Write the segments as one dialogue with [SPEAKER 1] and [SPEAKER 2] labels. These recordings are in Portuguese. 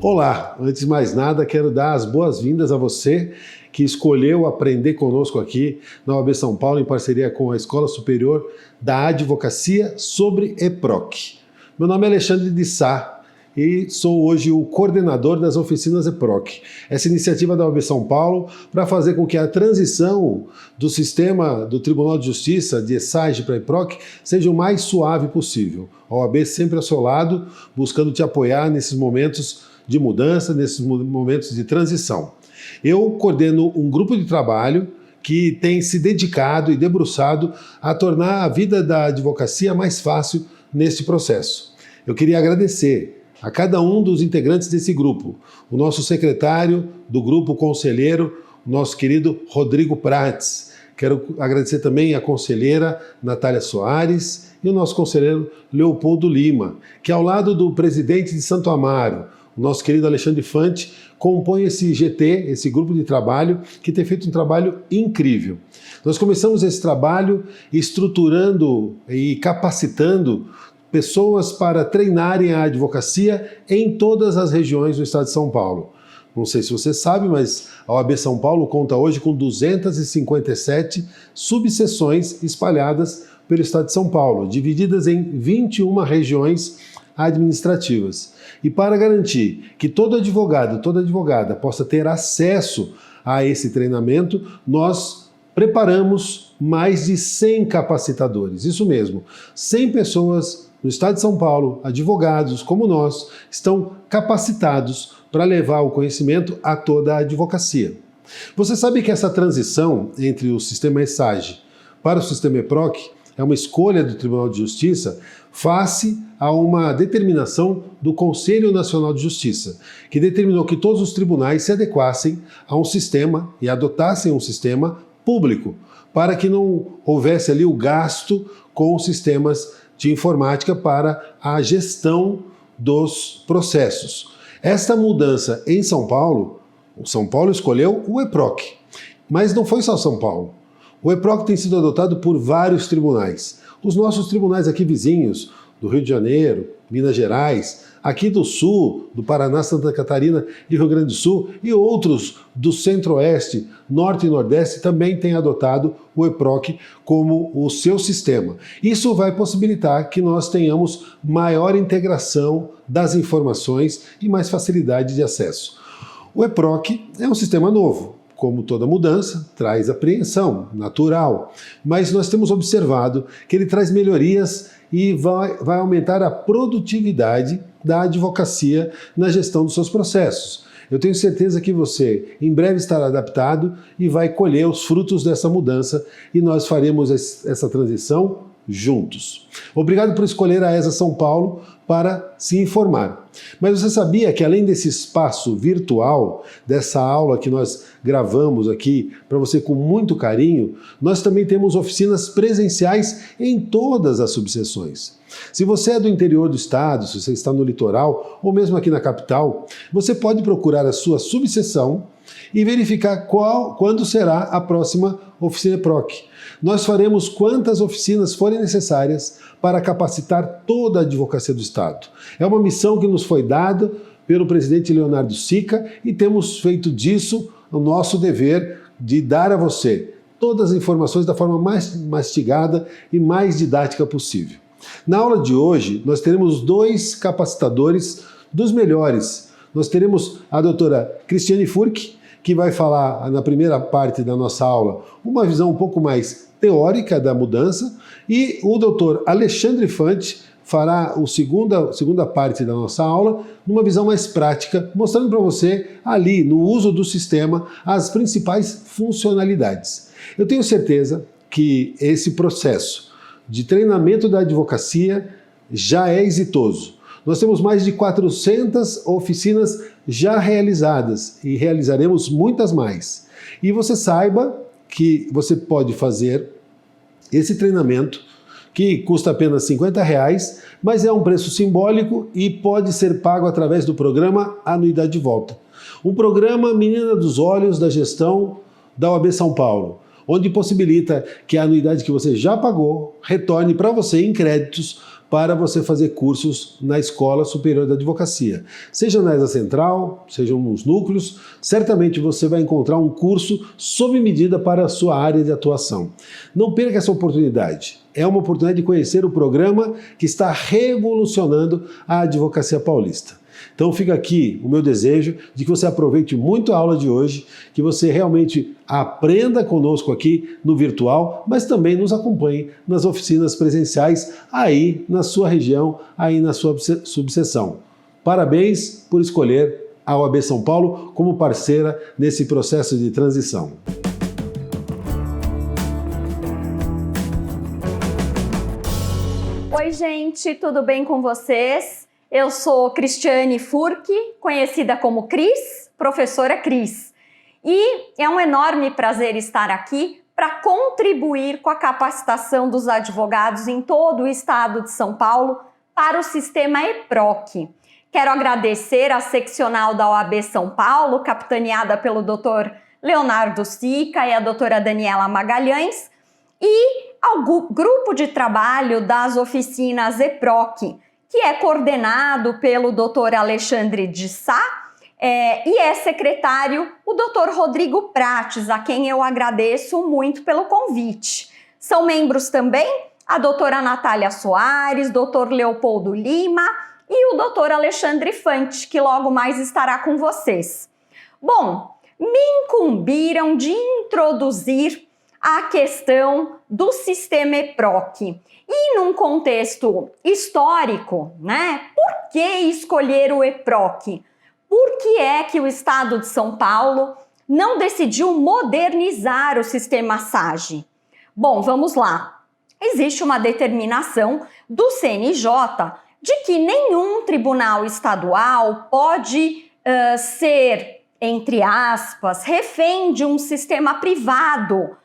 [SPEAKER 1] Olá, antes de mais nada, quero dar as boas-vindas a você que escolheu aprender conosco aqui na OAB São Paulo, em parceria com a Escola Superior da Advocacia sobre EPROC. Meu nome é Alexandre de Sá e sou hoje o coordenador das oficinas EPROC. Essa iniciativa da OAB São Paulo para fazer com que a transição do sistema do Tribunal de Justiça, de ESAGE para EPROC, seja o mais suave possível. A OAB sempre ao seu lado, buscando te apoiar nesses momentos de mudança, nesses momentos de transição. Eu coordeno um grupo de trabalho que tem se dedicado e debruçado a tornar a vida da advocacia mais fácil neste processo. Eu queria agradecer a cada um dos integrantes desse grupo, o nosso secretário do grupo, conselheiro, o nosso querido Rodrigo Prates. Quero agradecer também a conselheira Natália Soares e o nosso conselheiro Leopoldo Lima, que ao lado do presidente de Santo Amaro, o nosso querido Alexandre Fante, compõe esse GT, esse grupo de trabalho, que tem feito um trabalho incrível. Nós começamos esse trabalho estruturando e capacitando pessoas para treinarem a advocacia em todas as regiões do estado de São Paulo. Não sei se você sabe, mas a OAB São Paulo conta hoje com 257 subseções espalhadas pelo estado de São Paulo, divididas em 21 regiões administrativas. E para garantir que todo advogado, toda advogada possa ter acesso a esse treinamento, nós preparamos mais de 100 capacitadores. Isso mesmo, 100 pessoas no estado de São Paulo, advogados como nós, estão capacitados para levar o conhecimento a toda a advocacia. Você sabe que essa transição entre o sistema ESAGE para o sistema EPROC é uma escolha do Tribunal de Justiça face a uma determinação do Conselho Nacional de Justiça, que determinou que todos os tribunais se adequassem a um sistema e adotassem um sistema público, para que não houvesse ali o gasto com os sistemas de informática para a gestão dos processos. Esta mudança em São Paulo, o São Paulo escolheu o EPROC, mas não foi só São Paulo. O EPROC tem sido adotado por vários tribunais. Os nossos tribunais aqui vizinhos, do Rio de Janeiro, Minas Gerais, aqui do Sul, do Paraná, Santa Catarina e Rio Grande do Sul, e outros do Centro-Oeste, Norte e Nordeste também têm adotado o EPROC como o seu sistema. Isso vai possibilitar que nós tenhamos maior integração das informações e mais facilidade de acesso. O EPROC é um sistema novo. Como toda mudança, traz apreensão, natural, mas nós temos observado que ele traz melhorias e vai aumentar a produtividade da advocacia na gestão dos seus processos. Eu tenho certeza que você em breve estará adaptado e vai colher os frutos dessa mudança e nós faremos essa transição juntos. Obrigado por escolher a ESA São Paulo para se informar. Mas você sabia que além desse espaço virtual, dessa aula que nós gravamos aqui para você com muito carinho, nós também temos oficinas presenciais em todas as subseções. Se você é do interior do estado, se você está no litoral ou mesmo aqui na capital, você pode procurar a sua subseção e verificar quando será a próxima oficina EPROC. Nós faremos quantas oficinas forem necessárias para capacitar toda a advocacia do Estado. É uma missão que nos foi dada pelo presidente Leonardo Sica e temos feito disso o nosso dever de dar a você todas as informações da forma mais mastigada e mais didática possível. Na aula de hoje, nós teremos 2 capacitadores dos melhores. Nós teremos a doutora Cristiane Furck, que vai falar na primeira parte da nossa aula uma visão um pouco mais teórica da mudança, e o doutor Alexandre Fante fará a segunda parte da nossa aula numa visão mais prática, mostrando para você ali, no uso do sistema, as principais funcionalidades. Eu tenho certeza que esse processo de treinamento da advocacia já é exitoso. Nós temos mais de 400 oficinas já realizadas e realizaremos muitas mais. E você saiba que você pode fazer esse treinamento, que custa apenas R$50, mas é um preço simbólico e pode ser pago através do programa Anuidade de Volta. Um programa menina dos olhos da gestão da OAB São Paulo, onde possibilita que a anuidade que você já pagou retorne para você em créditos para você fazer cursos na Escola Superior da Advocacia. Seja na ESA Central, sejam nos núcleos, certamente você vai encontrar um curso sob medida para a sua área de atuação. Não perca essa oportunidade. É uma oportunidade de conhecer o programa que está revolucionando a advocacia paulista. Então fica aqui o meu desejo de que você aproveite muito a aula de hoje, que você realmente aprenda conosco aqui no virtual, mas também nos acompanhe nas oficinas presenciais aí na sua região, aí na sua subseção. Parabéns por escolher a OAB São Paulo como parceira nesse processo de transição.
[SPEAKER 2] Oi, gente, tudo bem com vocês? Eu sou Cristiane Furque, conhecida como Cris, professora Cris. E é um enorme prazer estar aqui para contribuir com a capacitação dos advogados em todo o estado de São Paulo para o sistema EPROC. Quero agradecer à seccional da OAB São Paulo, capitaneada pelo Dr. Leonardo Sica e a doutora Daniela Magalhães, e ao grupo de trabalho das oficinas EPROC, que é coordenado pelo Dr. Alexandre de Sá, e é secretário o Dr. Rodrigo Prates, a quem eu agradeço muito pelo convite. São membros também a doutora Natália Soares, Dr. Leopoldo Lima e o Dr. Alexandre Fante, que logo mais estará com vocês. Bom, me incumbiram de introduzir a questão do sistema EPROC. E num contexto histórico, né? Por que escolher o EPROC? Por que é que o estado de São Paulo não decidiu modernizar o sistema SAGE? Bom, vamos lá. Existe uma determinação do CNJ de que nenhum tribunal estadual pode ser, entre aspas, refém de um sistema privado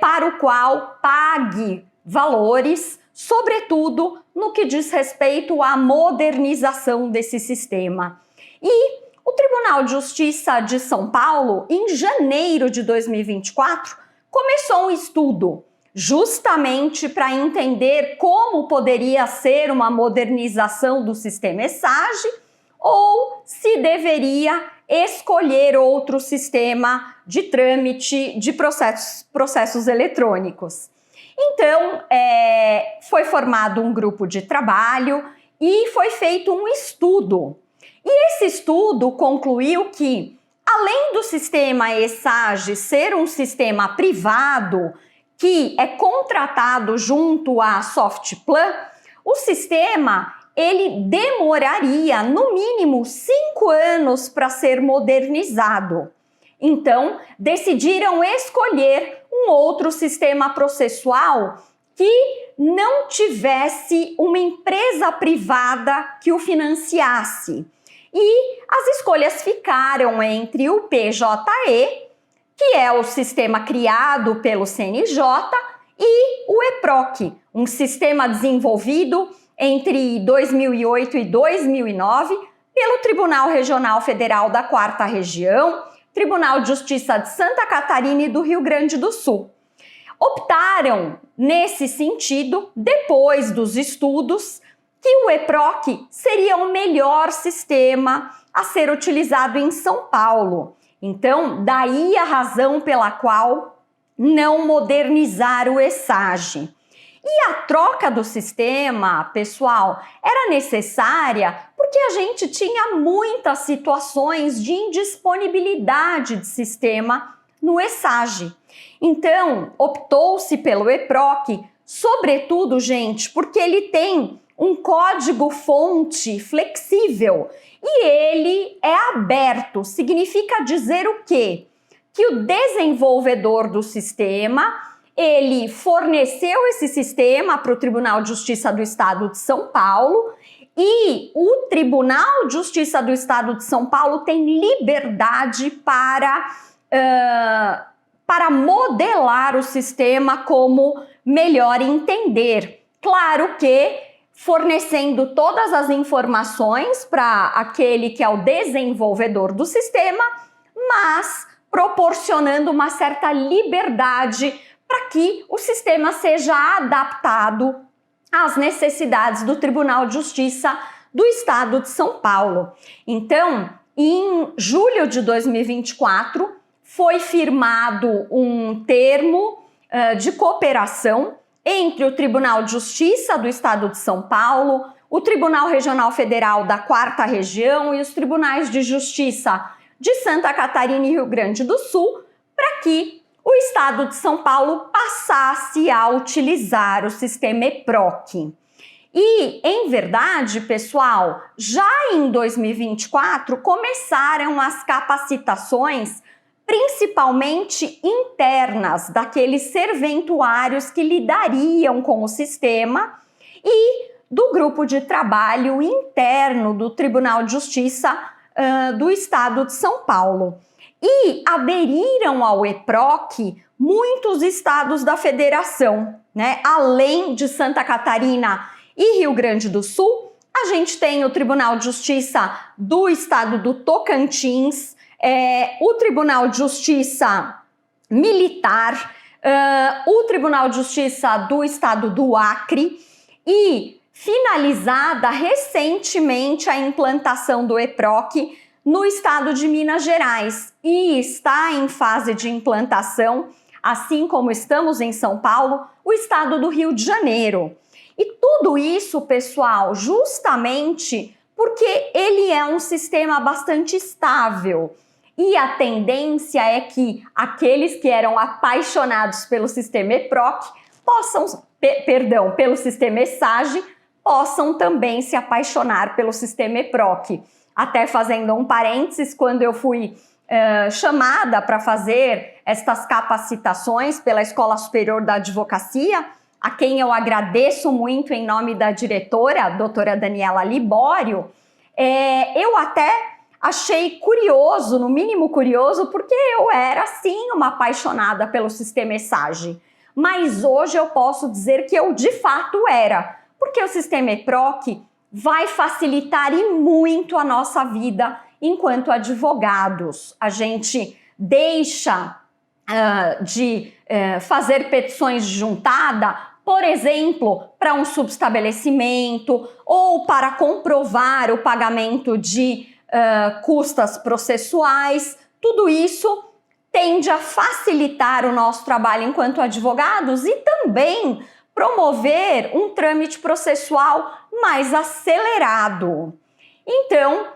[SPEAKER 2] para o qual pague valores, sobretudo no que diz respeito à modernização desse sistema. E o Tribunal de Justiça de São Paulo, em janeiro de 2024, começou um estudo justamente para entender como poderia ser uma modernização do sistema ESAGE ou se deveria escolher outro sistema de trâmite de processos eletrônicos. Então, foi formado um grupo de trabalho e foi feito um estudo. E esse estudo concluiu que, além do sistema ESAGE ser um sistema privado que é contratado junto à Softplan, o sistema ele demoraria no mínimo 5 anos para ser modernizado. Então, decidiram escolher um outro sistema processual que não tivesse uma empresa privada que o financiasse. E as escolhas ficaram entre o PJE, que é o sistema criado pelo CNJ, e o EPROC, um sistema desenvolvido entre 2008 e 2009 pelo Tribunal Regional Federal da 4ª Região, Tribunal de Justiça de Santa Catarina e do Rio Grande do Sul. Optaram, nesse sentido, depois dos estudos, que o EPROC seria o melhor sistema a ser utilizado em São Paulo. Então, daí a razão pela qual não modernizar o ESAGE. E a troca do sistema, pessoal, era necessária porque a gente tinha muitas situações de indisponibilidade de sistema no ESAGE. Então, optou-se pelo EPROC, sobretudo, gente, porque ele tem um código-fonte flexível e ele é aberto. Significa dizer o quê? Que o desenvolvedor do sistema, ele forneceu esse sistema para o Tribunal de Justiça do Estado de São Paulo e o Tribunal de Justiça do Estado de São Paulo tem liberdade para modelar o sistema como melhor entender. Claro que fornecendo todas as informações para aquele que é o desenvolvedor do sistema, mas proporcionando uma certa liberdade para que o sistema seja adaptado às necessidades do Tribunal de Justiça do Estado de São Paulo. Então, em julho de 2024, foi firmado um termo de cooperação entre o Tribunal de Justiça do Estado de São Paulo, o Tribunal Regional Federal da 4ª Região e os Tribunais de Justiça de Santa Catarina e Rio Grande do Sul, para que o Estado de São Paulo passasse a utilizar o sistema EPROC. E, em verdade, pessoal, já em 2024 começaram as capacitações, principalmente internas, daqueles serventuários que lidariam com o sistema e do grupo de trabalho interno do Tribunal de Justiça do Estado de São Paulo. E aderiram ao EPROC muitos estados da federação, né? Além de Santa Catarina e Rio Grande do Sul, a gente tem o Tribunal de Justiça do Estado do Tocantins, o Tribunal de Justiça Militar, o Tribunal de Justiça do Estado do Acre e finalizada recentemente a implantação do EPROC no estado de Minas Gerais e está em fase de implantação, assim como estamos em São Paulo, o estado do Rio de Janeiro. E tudo isso, pessoal, justamente porque ele é um sistema bastante estável. E a tendência é que aqueles que eram apaixonados pelo sistema EPROC pelo sistema ESAGE, possam também se apaixonar pelo sistema EPROC. Até fazendo um parênteses, quando eu fui chamada para fazer estas capacitações pela Escola Superior da Advocacia, a quem eu agradeço muito em nome da diretora, a doutora Daniela Libório, eu até achei curioso, no mínimo curioso, porque eu era, sim, uma apaixonada pelo sistema ESAGE. Mas hoje eu posso dizer que eu, de fato, era, porque o sistema EPROC vai facilitar e muito a nossa vida enquanto advogados. A gente deixa de fazer petições de juntada, por exemplo, para um subestabelecimento ou para comprovar o pagamento de custas processuais. Tudo isso tende a facilitar o nosso trabalho enquanto advogados e também promover um trâmite processual mais acelerado. Então,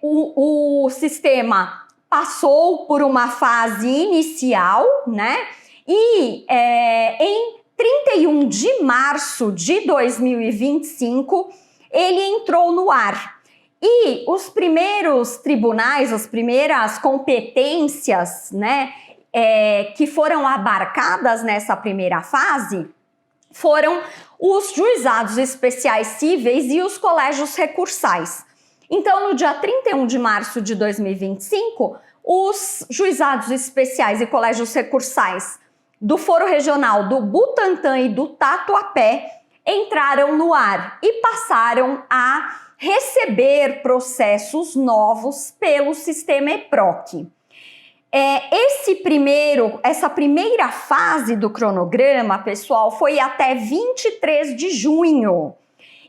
[SPEAKER 2] o sistema passou por uma fase inicial, né? E em 31 de março de 2025, ele entrou no ar. E os primeiros tribunais, as primeiras competências, né, que foram abarcadas nessa primeira fase foram os juizados especiais cíveis e os colégios recursais. Então, no dia 31 de março de 2025, os juizados especiais e colégios recursais do Foro Regional do Butantã e do Tatuapé entraram no ar e passaram a receber processos novos pelo sistema EPROC. Essa primeira fase do cronograma, pessoal, foi até 23 de junho.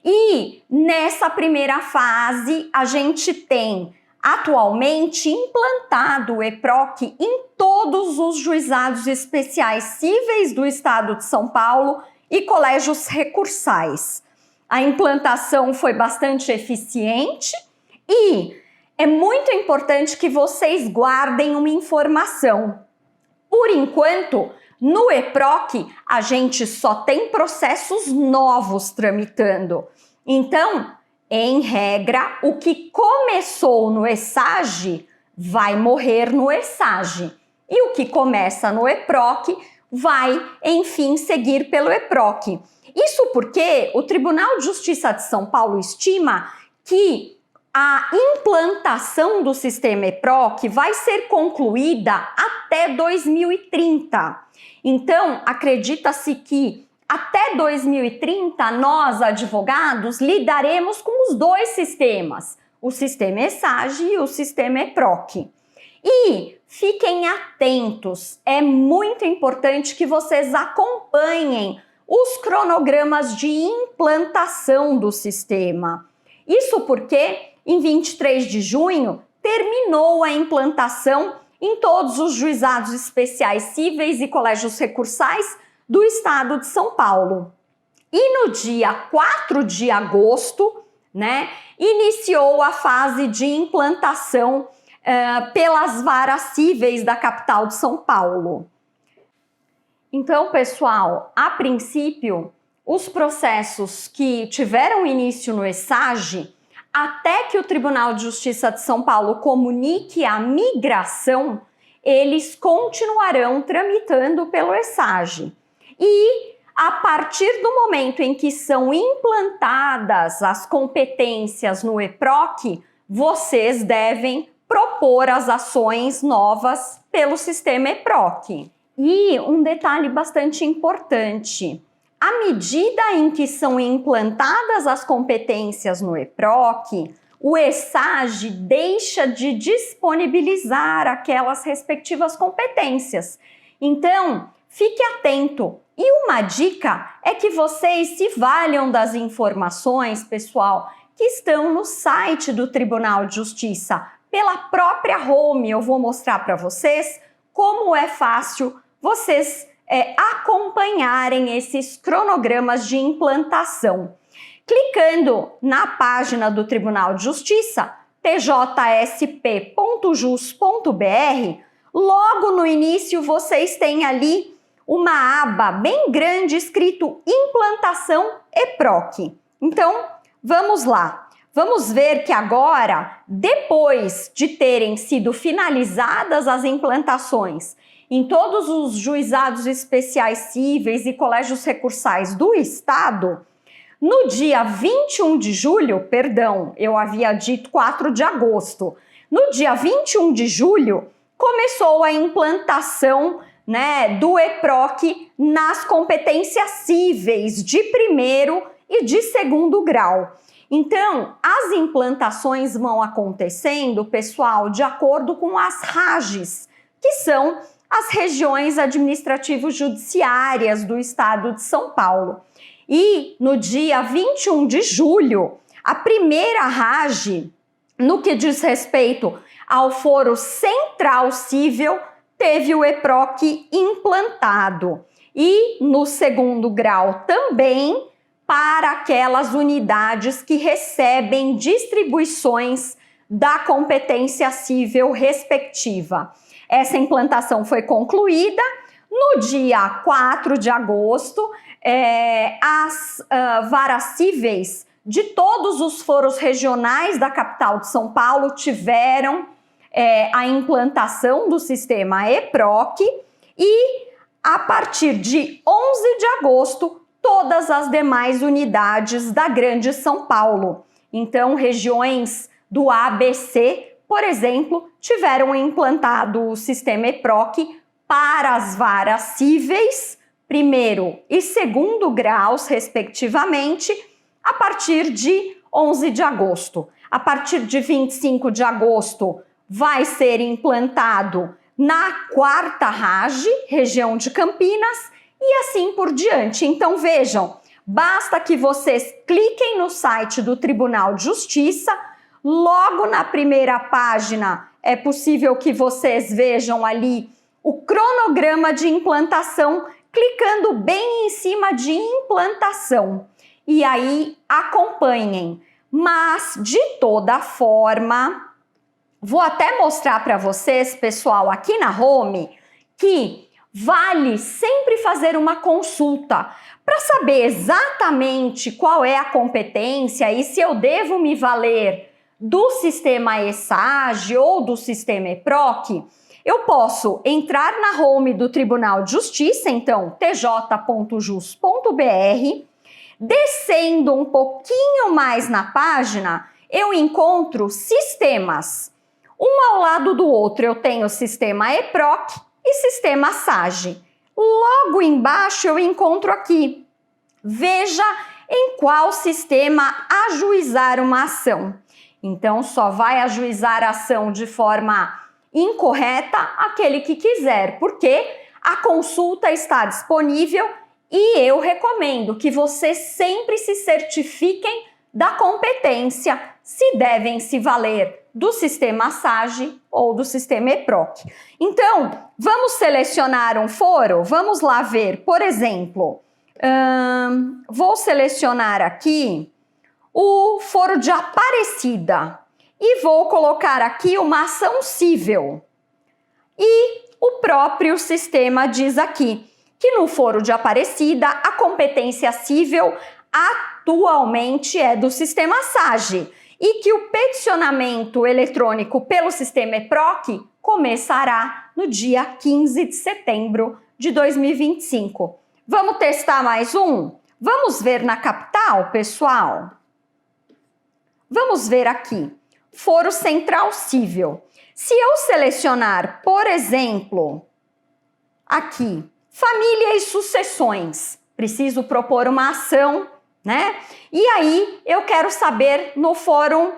[SPEAKER 2] E nessa primeira fase, a gente tem atualmente implantado o EPROC em todos os juizados especiais cíveis do Estado de São Paulo e colégios recursais. A implantação foi bastante eficiente e é muito importante que vocês guardem uma informação. Por enquanto, no EPROC, a gente só tem processos novos tramitando. Então, em regra, o que começou no ESAGE vai morrer no ESAGE. E o que começa no EPROC vai, enfim, seguir pelo EPROC. Isso porque o Tribunal de Justiça de São Paulo estima que a implantação do sistema EPROC vai ser concluída até 2030. Então, acredita-se que até 2030 nós, advogados, lidaremos com os dois sistemas, o sistema ESAGE e o sistema EPROC. E fiquem atentos, é muito importante que vocês acompanhem os cronogramas de implantação do sistema. Isso porque, em 23 de junho, terminou a implantação em todos os juizados especiais cíveis e colégios recursais do estado de São Paulo. E no dia 4 de agosto, iniciou a fase de implantação pelas varas cíveis da capital de São Paulo. Então, pessoal, a princípio, os processos que tiveram início no ESAGE, até que o Tribunal de Justiça de São Paulo comunique a migração, eles continuarão tramitando pelo ESAGE. E a partir do momento em que são implantadas as competências no EPROC, vocês devem propor as ações novas pelo sistema EPROC. E um detalhe bastante importante: à medida em que são implantadas as competências no EPROC, o ESAGE deixa de disponibilizar aquelas respectivas competências. Então, fique atento. E uma dica é que vocês se valham das informações, pessoal, que estão no site do Tribunal de Justiça. Pela própria home, eu vou mostrar para vocês como é fácil vocês acompanharem esses cronogramas de implantação. Clicando na página do Tribunal de Justiça, tjsp.jus.br, logo no início vocês têm ali uma aba bem grande escrito Implantação EPROC. Então, vamos lá. Vamos ver que agora, depois de terem sido finalizadas as implantações em todos os juizados especiais cíveis e colégios recursais do Estado, no dia 21 de julho, eu havia dito 4 de agosto, no dia 21 de julho, começou a implantação do EPROC nas competências cíveis de primeiro e de segundo grau. Então, as implantações vão acontecendo, pessoal, de acordo com as RAGs, que são as regiões administrativas judiciárias do estado de São Paulo. E no dia 21 de julho, a primeira RAG, no que diz respeito ao foro central cível, teve o EPROC implantado. E no segundo grau também, para aquelas unidades que recebem distribuições da competência cível respectiva. Essa implantação foi concluída no dia 4 de agosto. As varas cíveis de todos os foros regionais da capital de São Paulo tiveram a implantação do sistema EPROC e, a partir de 11 de agosto, todas as demais unidades da Grande São Paulo. Então, regiões do ABC, por exemplo, tiveram implantado o sistema EPROC para as varas cíveis, primeiro e segundo graus, respectivamente, a partir de 11 de agosto. A partir de 25 de agosto, vai ser implantado na 4ª RAG, região de Campinas, e assim por diante. Então, vejam, basta que vocês cliquem no site do Tribunal de Justiça, logo na primeira página é possível que vocês vejam ali o cronograma de implantação, clicando bem em cima de implantação. E aí acompanhem. Mas, de toda forma, vou até mostrar para vocês, pessoal, aqui na home, que vale sempre fazer uma consulta para saber exatamente qual é a competência e se eu devo me valer do sistema ESAGE ou do sistema EPROC. Eu posso entrar na home do Tribunal de Justiça, então tj.jus.br, descendo um pouquinho mais na página, eu encontro sistemas. Um ao lado do outro eu tenho o sistema EPROC e sistema SAGE. Logo embaixo eu encontro aqui, veja em qual sistema ajuizar uma ação. Então, só vai ajuizar a ação de forma incorreta aquele que quiser, porque a consulta está disponível E eu recomendo que vocês sempre se certifiquem da competência, se devem se valer do sistema SAGE ou do sistema EPROC. Então, vamos selecionar um foro? Vamos lá ver, por exemplo, vou selecionar aqui o foro de Aparecida e vou colocar aqui uma ação cível. E o próprio sistema diz aqui que no foro de Aparecida a competência cível atualmente é do sistema SAGE e que o peticionamento eletrônico pelo sistema EPROC começará no dia 15 de setembro de 2025. Vamos testar mais um? Vamos ver na capital, pessoal? Vamos ver aqui, Foro Central Cível. Se eu selecionar, por exemplo, aqui, Família e Sucessões, preciso propor uma ação, né? E aí eu quero saber no Fórum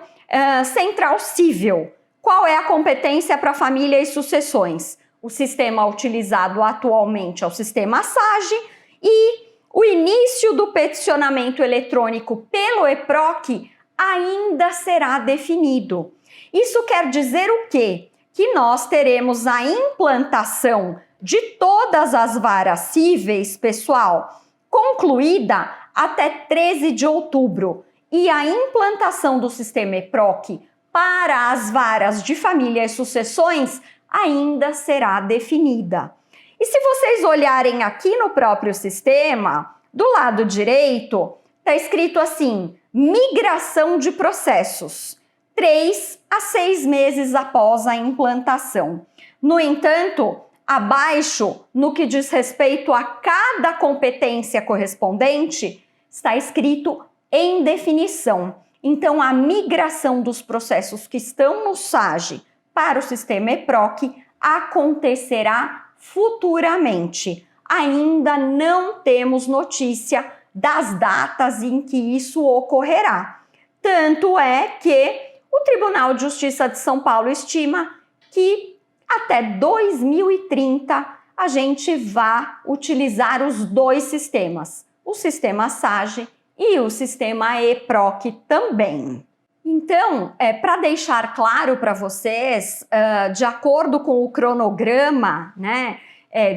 [SPEAKER 2] Central Cível, qual é a competência para família e sucessões? O sistema utilizado atualmente é o sistema SAGE e o início do peticionamento eletrônico pelo EPROC ainda será definido. Isso quer dizer o quê? Que nós teremos a implantação de todas as varas cíveis, pessoal, concluída até 13 de outubro. E a implantação do sistema EPROC para as varas de família e sucessões ainda será definida. E se vocês olharem aqui no próprio sistema, do lado direito, está escrito assim, migração de processos, 3 a 6 meses após a implantação. No entanto, abaixo, no que diz respeito a cada competência correspondente, está escrito em definição. Então, a migração dos processos que estão no SAGE para o sistema EPROC acontecerá futuramente. Ainda não temos notícia das datas em que isso ocorrerá. Tanto é que o Tribunal de Justiça de São Paulo estima que até 2030 a gente vai utilizar os dois sistemas, o sistema SAGE e o sistema EPROC também. Então, para deixar claro para vocês, de acordo com o cronograma, né,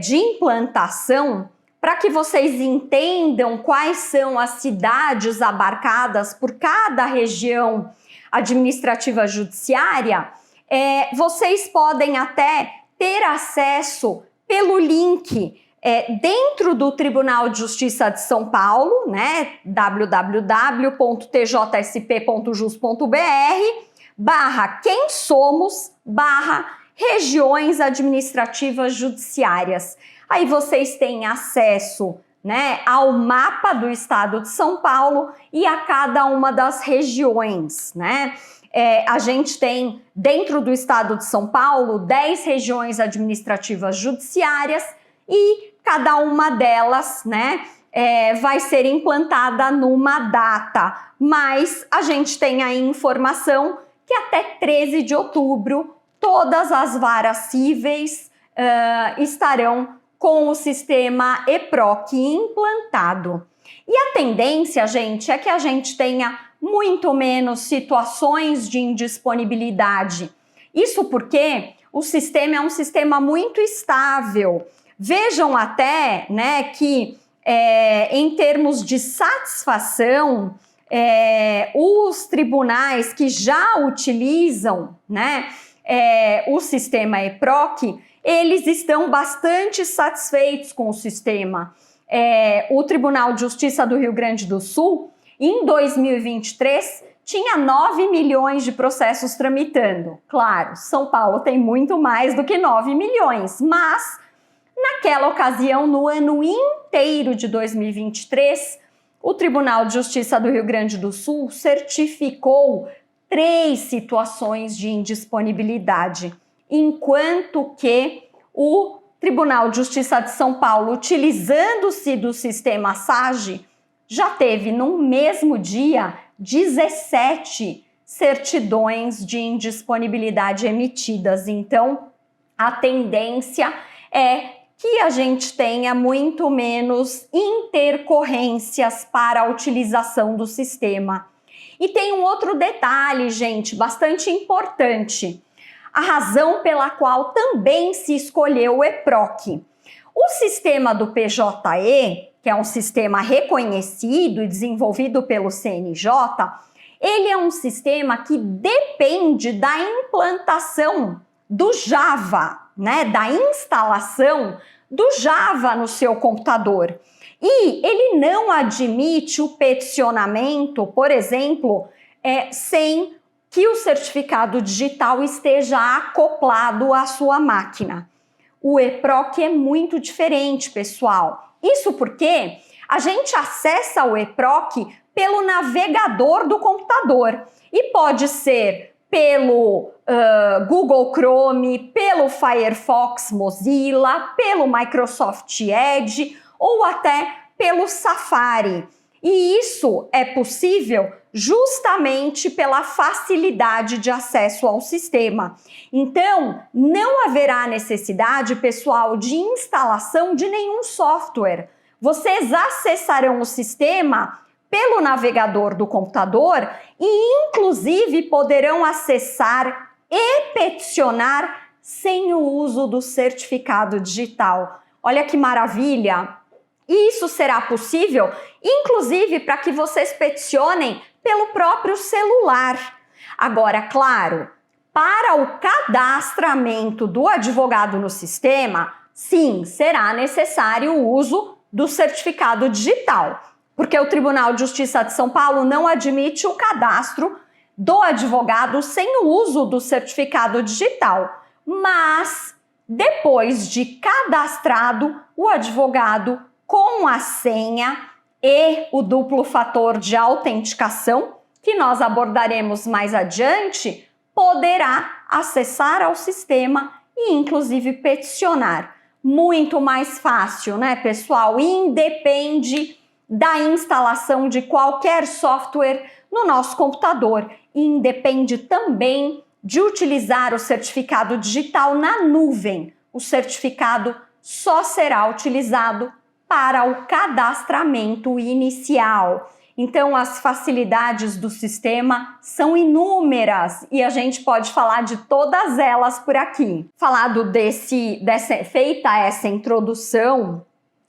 [SPEAKER 2] de implantação, para que vocês entendam quais são as cidades abarcadas por cada região administrativa judiciária, vocês podem até ter acesso pelo link dentro do Tribunal de Justiça de São Paulo, né, www.tjsp.jus.br/quem somos/regiões administrativas judiciárias. Aí vocês têm acesso, né, ao mapa do estado de São Paulo e a cada uma das regiões, né? A gente tem, dentro do estado de São Paulo, 10 regiões administrativas judiciárias e cada uma delas, né, vai ser implantada numa data. Mas a gente tem aí informação que até 13 de outubro todas as varas cíveis estarão com o sistema EPROC implantado. E a tendência, gente, é que a gente tenha muito menos situações de indisponibilidade. Isso porque o sistema é um sistema muito estável. Vejam até, né, que em termos de satisfação, os tribunais que já utilizam, né, o sistema EPROC, eles estão bastante satisfeitos com o sistema. O Tribunal de Justiça do Rio Grande do Sul, em 2023, tinha 9 milhões de processos tramitando. Claro, São Paulo tem muito mais do que 9 milhões, mas naquela ocasião, no ano inteiro de 2023, o Tribunal de Justiça do Rio Grande do Sul certificou 3 situações de indisponibilidade, enquanto que o Tribunal de Justiça de São Paulo, utilizando-se do sistema SAGE, já teve no mesmo dia 17 certidões de indisponibilidade emitidas. Então, a tendência é que a gente tenha muito menos intercorrências para a utilização do sistema. E tem um outro detalhe, gente, bastante importante. A razão pela qual também se escolheu o EPROC. O sistema do PJE, que é um sistema reconhecido e desenvolvido pelo CNJ, ele é um sistema que depende da implantação do Java, né, da instalação do Java no seu computador. E ele não admite o peticionamento, por exemplo, sem que o certificado digital esteja acoplado à sua máquina. O EPROC é muito diferente, pessoal. Isso porque a gente acessa o EPROC pelo navegador do computador e pode ser pelo Google Chrome, pelo Firefox Mozilla, pelo Microsoft Edge ou até pelo Safari. E isso é possível justamente pela facilidade de acesso ao sistema. Então, não haverá necessidade, pessoal, de instalação de nenhum software. Vocês acessarão o sistema pelo navegador do computador e, inclusive, poderão acessar e peticionar sem o uso do certificado digital. Olha que maravilha! E isso será possível, inclusive, para que vocês peticionem pelo próprio celular. Agora, claro, para o cadastramento do advogado no sistema, sim, será necessário o uso do certificado digital, porque o Tribunal de Justiça de São Paulo não admite o cadastro do advogado sem o uso do certificado digital. Mas, depois de cadastrado, o advogado com a senha e o duplo fator de autenticação, que nós abordaremos mais adiante, poderá acessar ao sistema e, inclusive, peticionar. Muito mais fácil, né, pessoal? Independe da instalação de qualquer software no nosso computador. E independe também de utilizar o certificado digital na nuvem. O certificado só será utilizado para o cadastramento inicial. Então, as facilidades do sistema são inúmeras e a gente pode falar de todas elas por aqui. Feita essa introdução,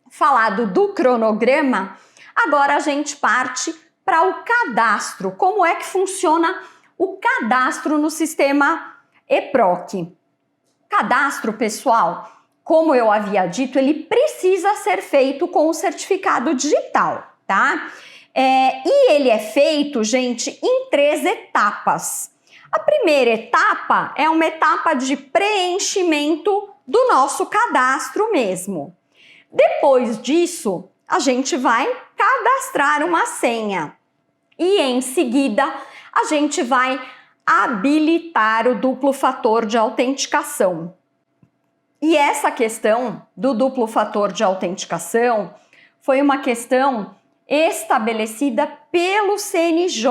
[SPEAKER 2] falado do cronograma, agora a gente parte para o cadastro. Como é que funciona o cadastro no sistema EPROC? Cadastro, pessoal, como eu havia dito, ele precisa ser feito com o certificado digital, tá? E ele é feito, gente, em 3 etapas. A primeira etapa é uma etapa de preenchimento do nosso cadastro mesmo. Depois disso, a gente vai cadastrar uma senha. E em seguida, a gente vai habilitar o duplo fator de autenticação. E essa questão do duplo fator de autenticação foi uma questão estabelecida pelo CNJ,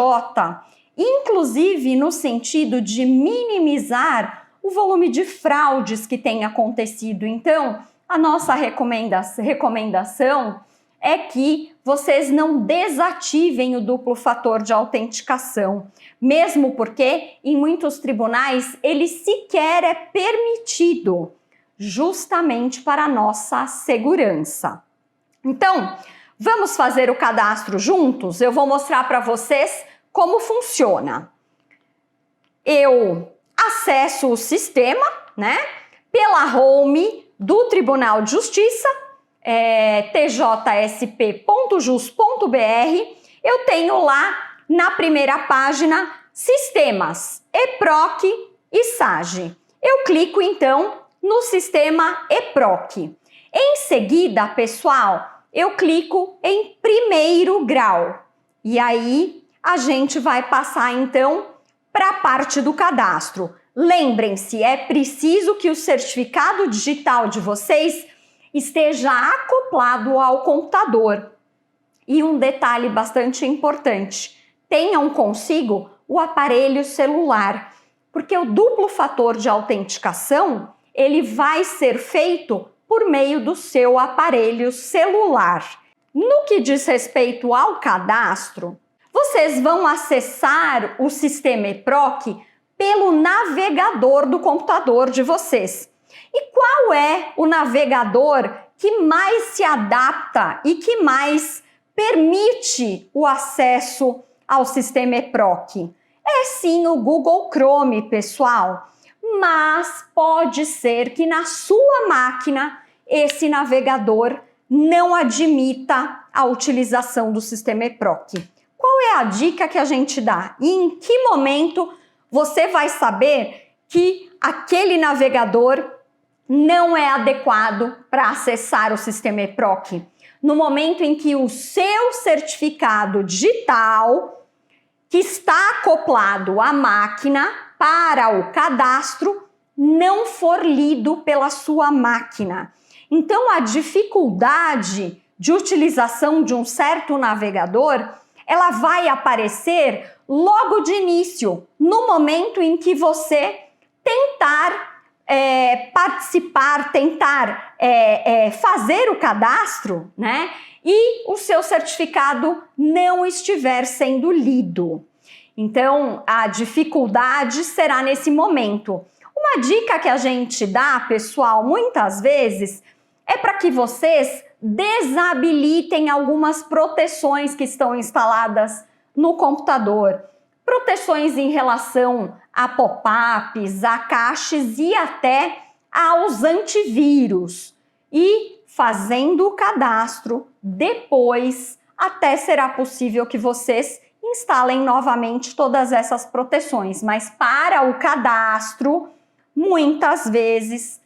[SPEAKER 2] inclusive no sentido de minimizar o volume de fraudes que tem acontecido. Então, a nossa recomendação é que vocês não desativem o duplo fator de autenticação, mesmo porque em muitos tribunais ele sequer é permitido, justamente para a nossa segurança. Então, vamos fazer o cadastro juntos? Eu vou mostrar para vocês como funciona. Eu acesso o sistema, né, pela home do Tribunal de Justiça, tjsp.jus.br. Eu tenho lá na primeira página Sistemas, EPROC e SAGE. Eu clico então no sistema EPROC. Em seguida, pessoal, eu clico em primeiro grau. E aí a gente vai passar então para a parte do cadastro. Lembrem-se, é preciso que o certificado digital de vocês esteja acoplado ao computador. E um detalhe bastante importante, tenham consigo o aparelho celular, porque o duplo fator de autenticação ele vai ser feito por meio do seu aparelho celular. No que diz respeito ao cadastro, vocês vão acessar o sistema EPROC pelo navegador do computador de vocês. E qual é o navegador que mais se adapta e que mais permite o acesso ao sistema EPROC? É sim o Google Chrome, pessoal, mas pode ser que na sua máquina esse navegador não admita a utilização do sistema EPROC. Qual é a dica que a gente dá? E em que momento você vai saber que aquele navegador não é adequado para acessar o sistema EPROC? No momento em que o seu certificado digital, que está acoplado à máquina para o cadastro, não for lido pela sua máquina. Então, a dificuldade de utilização de um certo navegador, ela vai aparecer logo de início, no momento em que você tentar participar, tentar fazer o cadastro, né? E o seu certificado não estiver sendo lido. Então, a dificuldade será nesse momento. Uma dica que a gente dá, pessoal, muitas vezes, é para que vocês desabilitem algumas proteções que estão instaladas no computador. Proteções em relação a pop-ups, a caches e até aos antivírus. E fazendo o cadastro, depois até será possível que vocês instalem novamente todas essas proteções. Mas para o cadastro, muitas vezes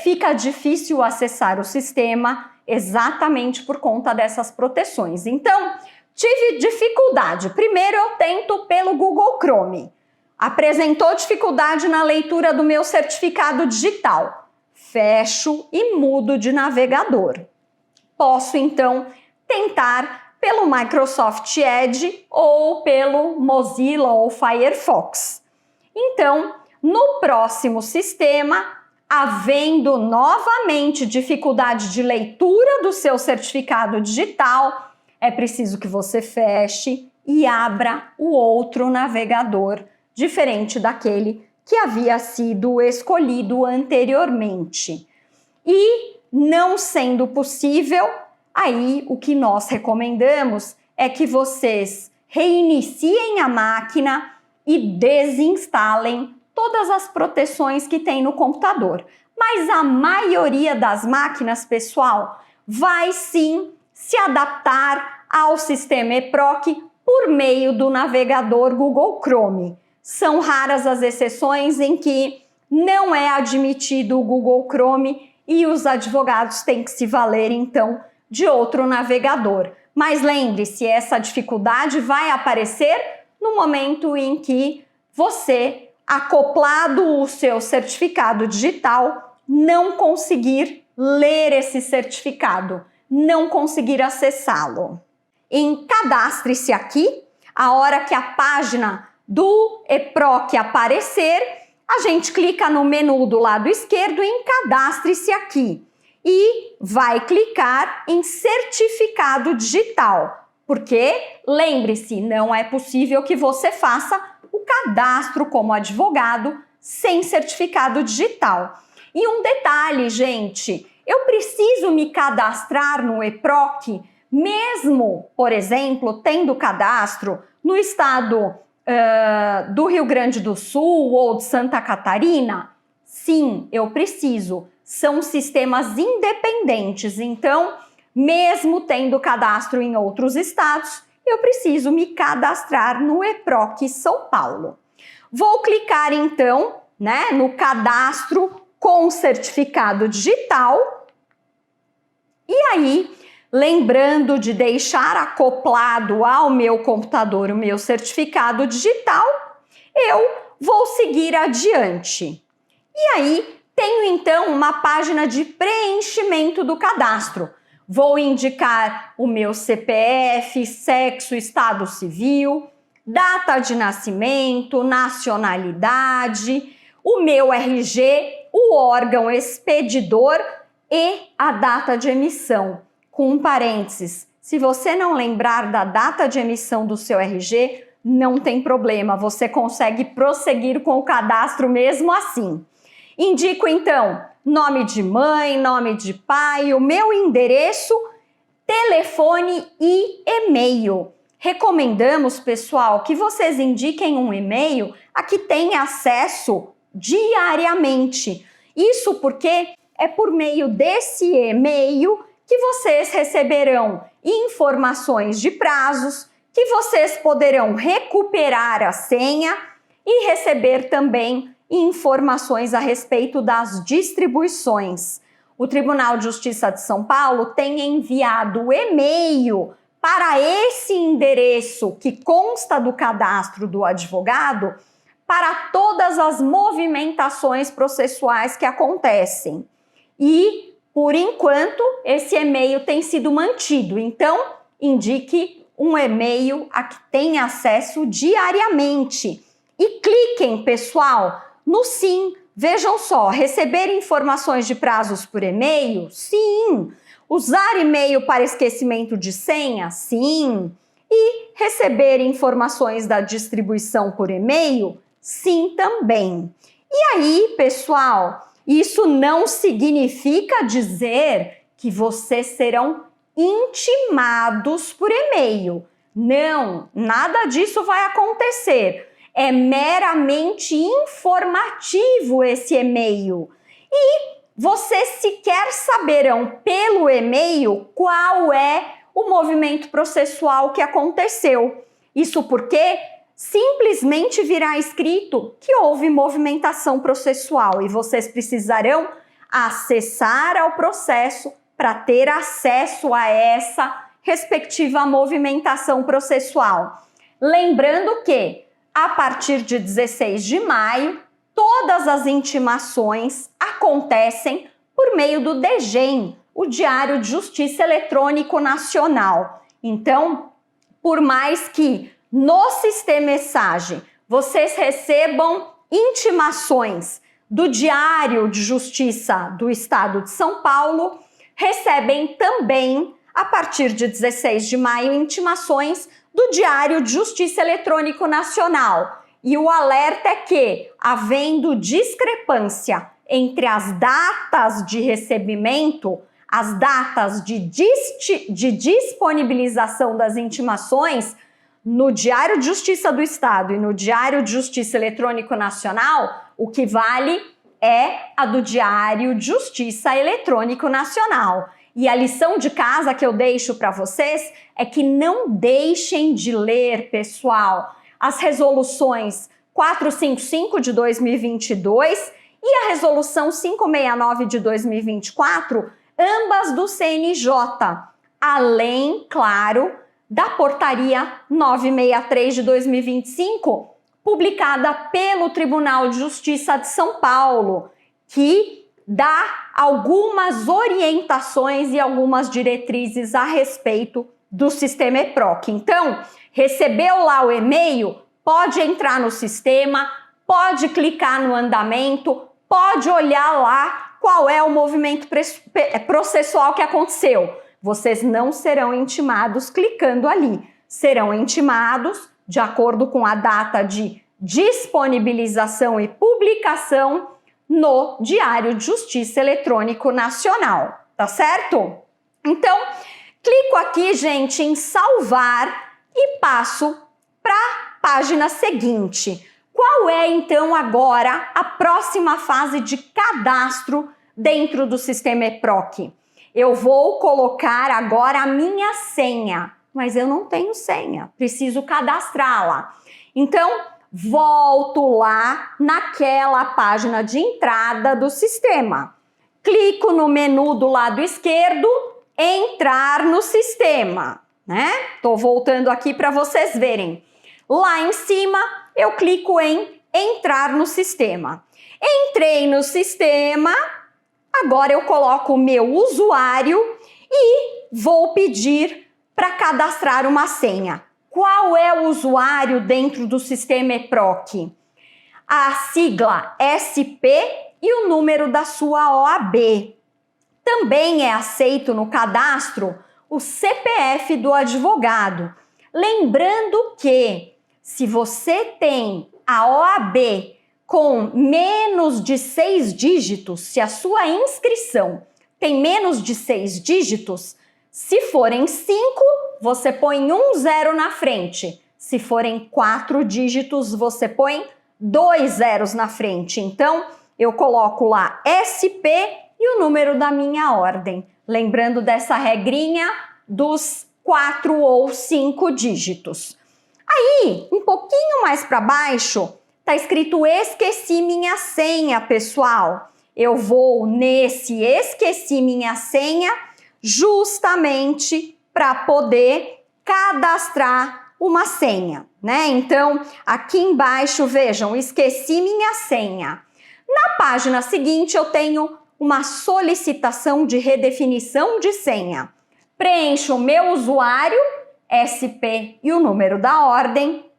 [SPEAKER 2] fica difícil acessar o sistema exatamente por conta dessas proteções. Então, tive dificuldade. Primeiro eu tento pelo Google Chrome. Apresentou dificuldade na leitura do meu certificado digital. Fecho e mudo de navegador. Posso então tentar pelo Microsoft Edge ou pelo Mozilla ou Firefox. Então, no próximo sistema, havendo novamente dificuldade de leitura do seu certificado digital, é preciso que você feche e abra o outro navegador, diferente daquele que havia sido escolhido anteriormente. E, não sendo possível, aí o que nós recomendamos é que vocês reiniciem a máquina e desinstalem todas as proteções que tem no computador. Mas a maioria das máquinas, pessoal, vai sim se adaptar ao sistema EPROC por meio do navegador Google Chrome. São raras as exceções em que não é admitido o Google Chrome e os advogados têm que se valer, então, de outro navegador. Mas lembre-se, essa dificuldade vai aparecer no momento em que você, acoplado o seu certificado digital, não conseguir ler esse certificado, não conseguir acessá-lo. Cadastre-se aqui, a hora que a página do EPROC aparecer, a gente clica no menu do lado esquerdo em Cadastre-se aqui e vai clicar em Certificado Digital, porque, lembre-se, não é possível que você faça o cadastro como advogado sem certificado digital. E um detalhe, gente, eu preciso me cadastrar no EPROC, mesmo, por exemplo, tendo cadastro no estado do Rio Grande do Sul ou de Santa Catarina? Sim, eu preciso. São sistemas independentes, então, mesmo tendo cadastro em outros estados, eu preciso me cadastrar no EPROC São Paulo. Vou clicar então, no cadastro com certificado digital e aí, lembrando de deixar acoplado ao meu computador o meu certificado digital, eu vou seguir adiante. E aí, tenho então uma página de preenchimento do cadastro. Vou indicar o meu CPF, sexo, estado civil, data de nascimento, nacionalidade, o meu RG, o órgão expedidor e a data de emissão, com um parênteses. Se você não lembrar da data de emissão do seu RG, não tem problema, você consegue prosseguir com o cadastro mesmo assim. Indico então nome de mãe, nome de pai, o meu endereço, telefone e e-mail. Recomendamos, pessoal, que vocês indiquem um e-mail a que tem acesso diariamente. Isso porque é por meio desse e-mail que vocês receberão informações de prazos, que vocês poderão recuperar a senha e receber também informações a respeito das distribuições. O Tribunal de Justiça de São Paulo tem enviado e-mail para esse endereço que consta do cadastro do advogado para todas as movimentações processuais que acontecem. E, por enquanto, esse e-mail tem sido mantido. Então, indique um e-mail a que tem acesso diariamente. E cliquem, pessoal, no sim. Vejam só, receber informações de prazos por e-mail? Sim. Usar e-mail para esquecimento de senha? Sim. E receber informações da distribuição por e-mail? Sim, também. E aí, pessoal, isso não significa dizer que vocês serão intimados por e-mail. Não, nada disso vai acontecer. É meramente informativo esse e-mail. E vocês sequer saberão pelo e-mail qual é o movimento processual que aconteceu. Isso porque simplesmente virá escrito que houve movimentação processual e vocês precisarão acessar ao processo para ter acesso a essa respectiva movimentação processual. Lembrando que, a partir de 16 de maio, todas as intimações acontecem por meio do DGEM, o Diário de Justiça Eletrônico Nacional. Então, por mais que no sistema ESAGE vocês recebam intimações do Diário de Justiça do Estado de São Paulo, recebem também, a partir de 16 de maio, intimações do Diário de Justiça Eletrônico Nacional. E o alerta é que, havendo discrepância entre as datas de recebimento, as datas de disponibilização das intimações, no Diário de Justiça do Estado e no Diário de Justiça Eletrônico Nacional, o que vale é a do Diário de Justiça Eletrônico Nacional. E a lição de casa que eu deixo para vocês é que não deixem de ler, pessoal, as resoluções 455 de 2022 e a resolução 569 de 2024, ambas do CNJ, além, claro, da portaria 963 de 2025, publicada pelo Tribunal de Justiça de São Paulo, que dá algumas orientações e algumas diretrizes a respeito do sistema EPROC. Então, recebeu lá o e-mail, pode entrar no sistema, pode clicar no andamento, pode olhar lá qual é o movimento processual que aconteceu. Vocês não serão intimados clicando ali, serão intimados de acordo com a data de disponibilização e publicação no Diário de Justiça Eletrônico Nacional, tá certo? Então, clico aqui, gente, em salvar e passo para a página seguinte. Qual é, então, agora a próxima fase de cadastro dentro do sistema EPROC? Eu vou colocar agora a minha senha, mas eu não tenho senha, preciso cadastrá-la. Então, volto lá naquela página de entrada do sistema. Clico no menu do lado esquerdo, entrar no sistema, né? Tô voltando aqui para vocês verem. Lá em cima, eu clico em entrar no sistema. Entrei no sistema, agora eu coloco o meu usuário e vou pedir para cadastrar uma senha. Qual é o usuário dentro do sistema EPROC? A sigla SP e o número da sua OAB. também é aceito no cadastro o CPF do advogado. Lembrando que, se você tem a OAB com menos de 6 dígitos, se a sua inscrição tem menos de 6 dígitos, se forem 5, você põe um 0 na frente. Se forem 4 dígitos, você põe 2 zeros na frente. Então, eu coloco lá SP e o número da minha ordem. Lembrando dessa regrinha dos 4 ou 5 dígitos. Aí, um pouquinho mais para baixo, está escrito esqueci minha senha, pessoal. Eu vou nesse esqueci minha senha justamente para poder cadastrar uma senha, né? Então, aqui embaixo, vejam, esqueci minha senha. Na página seguinte, eu tenho uma solicitação de redefinição de senha. Preencho o meu usuário, SP e o número da ordem.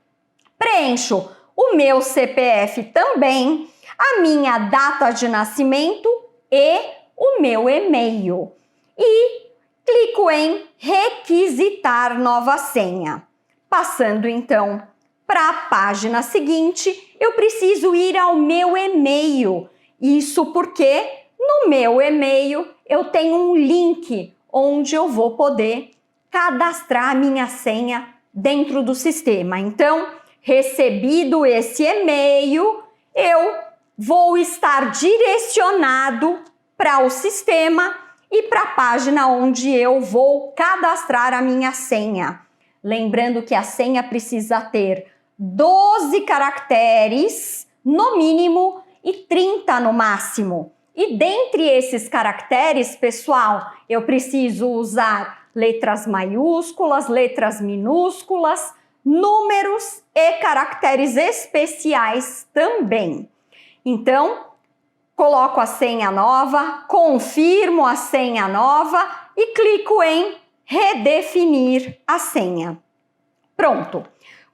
[SPEAKER 2] Preencho o meu CPF também, a minha data de nascimento e o meu e-mail. E clico em requisitar nova senha. Passando então para a página seguinte, eu preciso ir ao meu e-mail. Isso porque no meu e-mail eu tenho um link onde eu vou poder cadastrar a minha senha dentro do sistema. Então, recebido esse e-mail, eu vou estar direcionado para o sistema e para a página onde eu vou cadastrar a minha senha. Lembrando que a senha precisa ter 12 caracteres no mínimo e 30 no máximo. E dentre esses caracteres, pessoal, eu preciso usar letras maiúsculas, letras minúsculas, números e caracteres especiais também. Então, coloco a senha nova, confirmo a senha nova e clico em redefinir a senha. Pronto,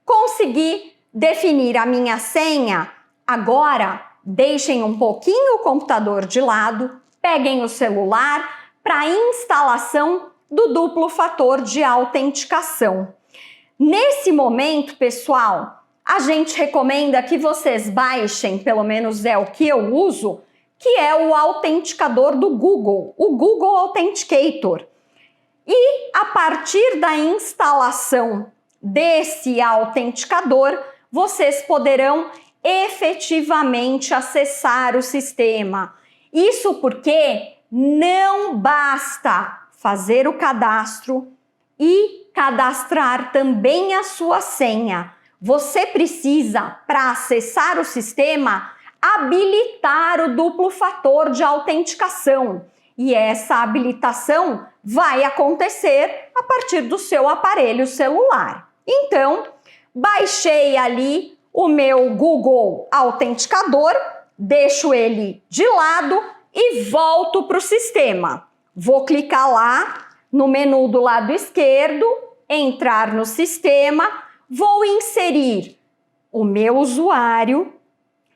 [SPEAKER 2] consegui definir a minha senha. Agora, deixem um pouquinho o computador de lado, peguem o celular para a instalação do duplo fator de autenticação. Nesse momento, pessoal, a gente recomenda que vocês baixem, pelo menos é o que eu uso, que é o autenticador do Google, o Google Authenticator. E a partir da instalação desse autenticador, vocês poderão efetivamente acessar o sistema. Isso porque não basta fazer o cadastro e cadastrar também a sua senha. Você precisa, para acessar o sistema, habilitar o duplo fator de autenticação. E essa habilitação vai acontecer a partir do seu aparelho celular. Então, baixei ali o meu Google Autenticador, deixo ele de lado e volto para o sistema. Vou clicar lá no menu do lado esquerdo, entrar no sistema, vou inserir o meu usuário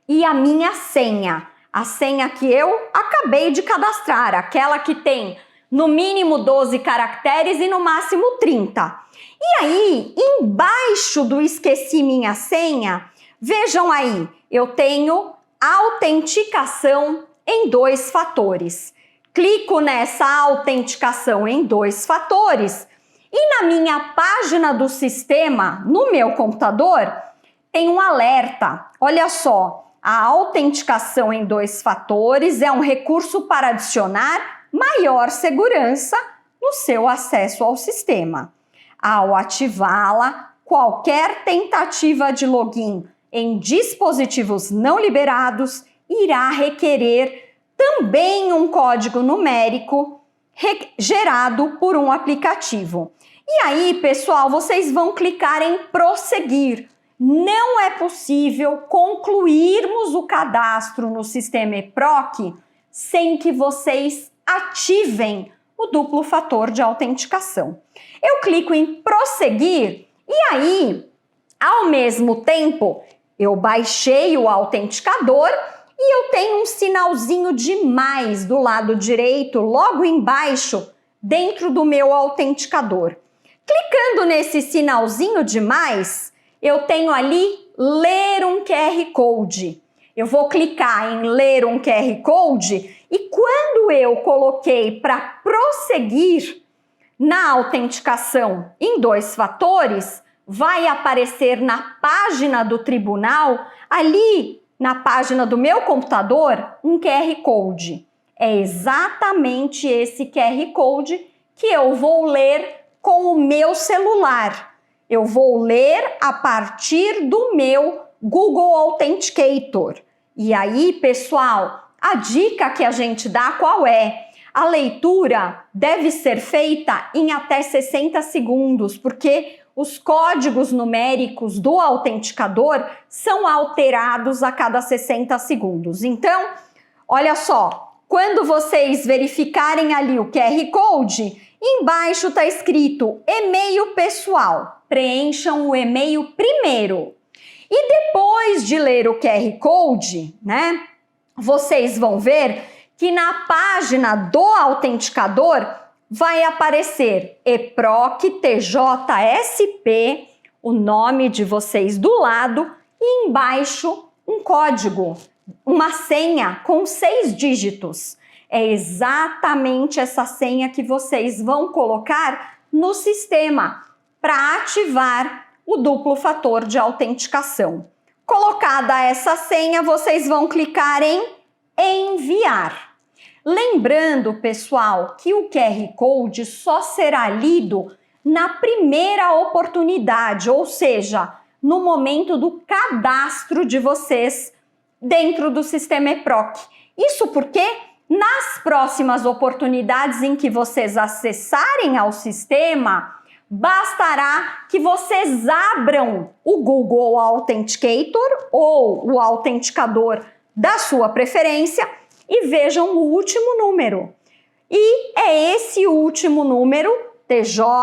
[SPEAKER 2] e a minha senha. A senha que eu acabei de cadastrar, aquela que tem no mínimo 12 caracteres e no máximo 30. E aí, embaixo do esqueci minha senha, vejam aí, eu tenho autenticação em 2 fatores. Clico nessa autenticação em 2 fatores e na minha página do sistema, no meu computador, tem um alerta. Olha só, a autenticação em 2 fatores é um recurso para adicionar maior segurança no seu acesso ao sistema. Ao ativá-la, qualquer tentativa de login em dispositivos não liberados irá requerer também um código numérico gerado por um aplicativo. E aí, pessoal, vocês vão clicar em prosseguir. Não é possível concluirmos o cadastro no sistema eProc sem que vocês ativem o duplo fator de autenticação. Eu clico em prosseguir e aí, ao mesmo tempo, eu baixei o autenticador e eu tenho um sinalzinho de mais do lado direito, logo embaixo, dentro do meu autenticador. Clicando nesse sinalzinho de mais, eu tenho ali ler um QR Code. Eu vou clicar em ler um QR Code e quando eu coloquei para prosseguir na autenticação em 2 fatores, vai aparecer na página do tribunal, ali na página do meu computador, um QR Code. É exatamente esse QR Code que eu vou ler com o meu celular. Eu vou ler a partir do meu Google Authenticator. E aí, pessoal, a dica que a gente dá qual é? A leitura deve ser feita em até 60 segundos, porque os códigos numéricos do autenticador são alterados a cada 60 segundos. Então, olha só, quando vocês verificarem ali o QR Code, embaixo está escrito e-mail pessoal. Preencham o e-mail primeiro. E depois de ler o QR Code, né, vocês vão ver que na página do autenticador vai aparecer EPROC TJSP, o nome de vocês do lado, e embaixo um código, uma senha com 6 dígitos. É exatamente essa senha que vocês vão colocar no sistema para ativar o duplo fator de autenticação. Colocada essa senha, vocês vão clicar em enviar. Lembrando, pessoal, que o QR Code só será lido na primeira oportunidade, ou seja, no momento do cadastro de vocês dentro do sistema EPROC. Isso porque nas próximas oportunidades em que vocês acessarem ao sistema, bastará que vocês abram o Google Authenticator ou o autenticador da sua preferência e vejam o último número. E é esse último número, TJSP